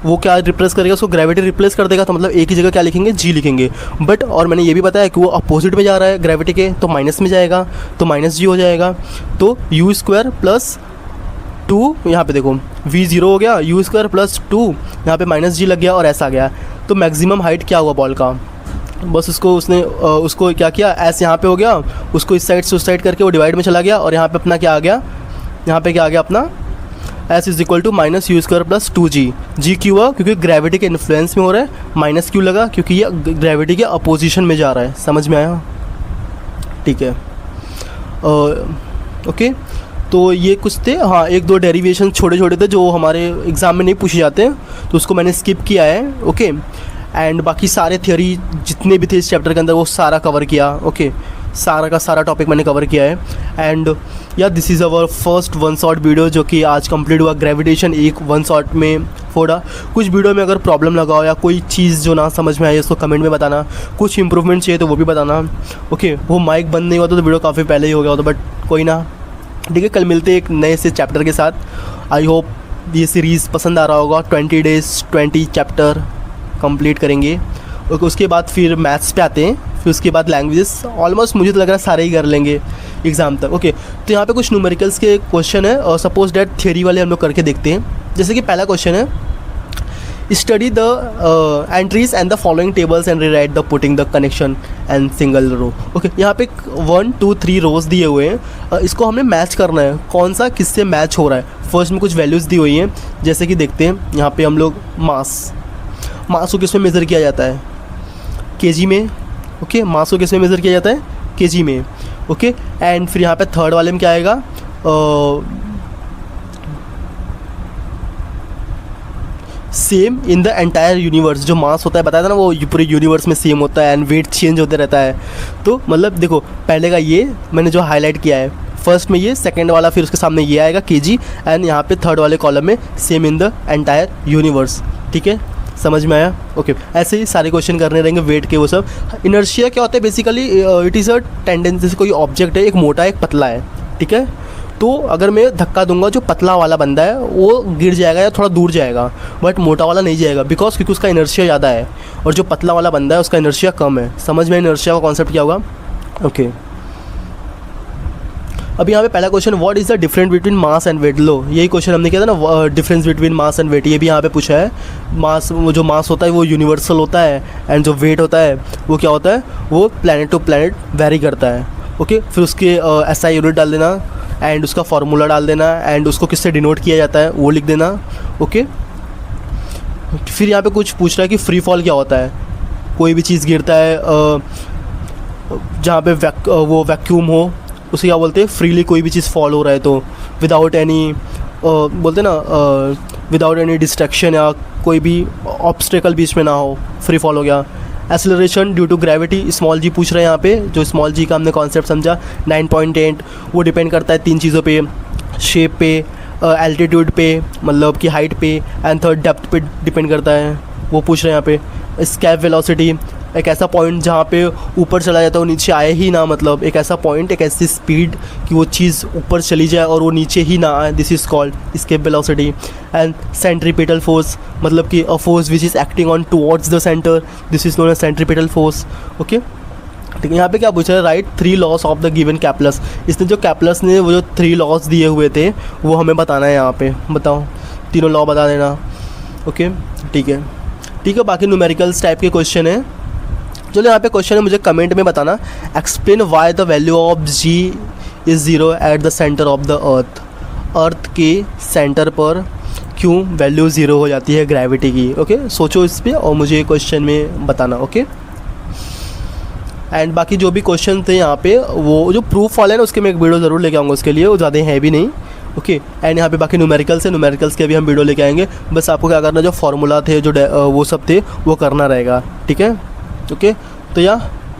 वो क्या रिप्लेस करेगा, उसको ग्रेविटी रिप्लेस कर देगा, तो मतलब a की जगह क्या लिखेंगे, g लिखेंगे। बट और मैंने ये भी बताया कि वो अपोजिट में जा रहा है ग्रेविटी के, तो माइनस में जाएगा, तो माइनस g हो जाएगा। तो यू स्क्वायर प्लस 2, यहाँ पे देखो v 0 हो गया, यू स्क्वायर प्लस 2, यहाँ पे माइनस g लग गया और ऐसा आ गया। तो मैक्सिमम हाइट क्या हुआ बॉल का, बस उसको क्या किया, एस यहाँ पे हो गया, उसको इस साइड से उस साइड करके वो डिवाइड में चला गया, और यहाँ पे अपना क्या आ गया, यहाँ पे क्या आ गया अपना S is equal to minus U square plus 2g। G क्यों हुआ, क्योंकि ग्रेविटी के इन्फ्लुएंस में हो रहा है, माइनस क्यों लगा, क्योंकि ये ग्रेविटी के अपोजिशन में जा रहा है। समझ में आया? ठीक है, ओके, तो ये कुछ थे, हाँ एक दो डेरिवेशन छोटे छोटे थे जो हमारे एग्ज़ाम में नहीं पूछे जाते हैं, तो उसको मैंने स्किप किया है। ओके, एंड बाकी सारे थियोरी जितने भी थे इस चैप्टर के अंदर वो सारा कवर किया। ओके, सारा का सारा टॉपिक मैंने कवर किया है। एंड या this is our first one shot video जो कि आज कंप्लीट हुआ, ग्रेविटेशन एक वन शॉट में फोड़ा। कुछ वीडियो में अगर प्रॉब्लम लगा हो या कोई चीज़ जो ना समझ में आई उसको कमेंट में बताना, कुछ इंप्रूवमेंट चाहिए तो वो भी बताना। ओके, वो माइक बंद नहीं हुआ तो वीडियो काफ़ी पहले ही हो गया होता, बट कोई ना, ठीक है, कल मिलते हैं एक नए से चैप्टर के साथ। आई होप ये सीरीज़ पसंद आ रहा होगा। 20 डेज़ 20 चैप्टर कंप्लीट करेंगे, और उसके बाद फिर मैथ्स पे आते हैं, फिर उसके बाद लैंग्वेजेस, ऑलमोस्ट मुझे तो लग रहा है सारे ही कर लेंगे एग्ज़ाम तक। ओके, तो यहाँ पे कुछ न्यूमेरिकल्स के क्वेश्चन है, और सपोज डैट थियरी वाले हम लोग करके देखते हैं। जैसे कि पहला क्वेश्चन है, study the entries and the following tables and rewrite the putting the connection and single row. Okay, यहाँ पे 1 2 3 रोज दिए हुए हैं, इसको हमने मैच करना है, कौन सा किससे मैच हो रहा है। फर्स्ट में कुछ वैल्यूज़ दी हुई हैं, जैसे कि देखते हैं यहाँ पे हम लोग मास को किस में मेज़र किया जाता है, केजी में। ओके, मास को किस में मेज़र किया जाता है, केजी में। ओके, एंड फिर यहाँ पे थर्ड वाले में क्या आएगा, same in the entire universe. जो मास होता है बताया था ना, वो पूरे यूनिवर्स में सेम होता है, एंड वेट चेंज होते रहता है। तो मतलब देखो, पहले का ये मैंने जो हाईलाइट किया है, फर्स्ट में ये, सेकंड वाला फिर उसके सामने ये आएगा केजी, एंड यहाँ पे थर्ड वाले कॉलम में same in the entire universe. ठीक है, समझ में आया? ओके, ऐसे ही सारे क्वेश्चन करने रहेंगे वेट के वो सब। इनर्शिया क्या होता है basically, it is a tendency, जैसे कोई ऑब्जेक्ट है, एक मोटा एक पतला है, ठीक है, तो अगर मैं धक्का दूंगा, जो पतला वाला बंदा है वो गिर जाएगा या थोड़ा दूर जाएगा, बट मोटा वाला नहीं जाएगा, बिकॉज क्योंकि उसका इनर्शिया ज़्यादा है और जो पतला वाला बंदा है उसका इनर्शिया कम है। समझ में इनर्शिया का कॉन्सेप्ट क्या होगा? ओके अभी यहाँ पे पहला question, what is the difference between mass and weight. लो यही क्वेश्चन हमने किया था ना, difference between mass and weight, ये भी यहाँ पे पूछा है। मास, जो मास होता है वो यूनिवर्सल होता है, एंड जो वेट होता है वो क्या होता है, वो प्लैनेट टू प्लैनेट वेरी करता है। ओके फिर उसके SI यूनिट डाल देना एंड उसका फार्मूला डाल देना एंड उसको किससे डिनोट किया जाता है वो लिख देना। ओके फिर यहाँ पे कुछ पूछ रहा है कि फ्री फॉल क्या होता है। कोई भी चीज़ गिरता है जहाँ पे वो वैक्यूम हो, उसे क्या बोलते हैं, फ्रीली कोई भी चीज़ फॉल हो रहा है तो विदाउट एनी बोलते ना विदाउट एनी डिस्ट्रैक्शन या कोई भी ऑब्स्टेकल बीच में ना हो, फ्री फॉल हो गया। Acceleration due to gravity, small G पूछ रहे हैं यहाँ पे, जो स्मॉल जी का हमने कॉन्सेप्ट समझा 9.8, वो डिपेंड करता है 3 चीज़ों पे, शेप पे, एल्टीट्यूड पे मतलब कि हाइट पे, एंड थर्ड डेप्थ पे डिपेंड करता है, वो पूछ रहे हैं यहाँ पे। एस्केप वेलोसिटी, एक ऐसा पॉइंट जहाँ पे ऊपर चला जाता है वो नीचे आए ही ना, मतलब एक ऐसा पॉइंट, एक ऐसी स्पीड कि वो चीज़ ऊपर चली जाए और वो नीचे ही ना आए, this is called escape velocity. And centripetal force, मतलब कि a force which is acting on towards the centre, this is known as centripetal force. Okay ठीक है, यहाँ पे क्या पूछा है, right 3 laws of the given Kepler's. इसने जो कैप्लस ने वो जो 3 लॉस दिए हुए थे वो हमें बताना है यहाँ पे, बताओ तीनों लॉ बता देना। ओके ठीक है बाकी न्यूमेरिकल्स टाइप के क्वेश्चन है। चलो यहाँ पे क्वेश्चन है, मुझे कमेंट में बताना, explain why the value of G is 0 at the centre of the earth. Earth के सेंटर पर क्यों वैल्यू 0 हो जाती है ग्रेविटी की। ओके सोचो इस पर और मुझे क्वेश्चन में बताना। ओके एंड बाकी जो भी क्वेश्चन थे यहाँ पे, वो जो प्रूफ वाले हैं ना उसके मैं एक वीडियो ज़रूर लेके आऊँगा उसके लिए, वो ज़्यादा है भी नहीं। ओके एंड यहाँ पे बाकी न्यूमेरिकल्स है, न्यूमेरिकल्स के भी हम वीडियो लेके आएंगे। बस आपको क्या करना, जो फार्मूला थे जो वो सब थे वो करना रहेगा, ठीक है। ओके तो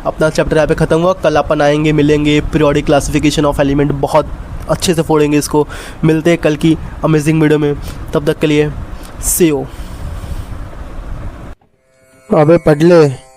अपना चैप्टर यहाँ पे ख़त्म हुआ। कल अपन आएंगे, मिलेंगे, पीरियोडिक क्लासिफिकेशन ऑफ एलिमेंट बहुत अच्छे से फोड़ेंगे इसको। मिलते हैं कल की अमेजिंग वीडियो में, तब तक के लिए सी यू। अबे पढ़ ले।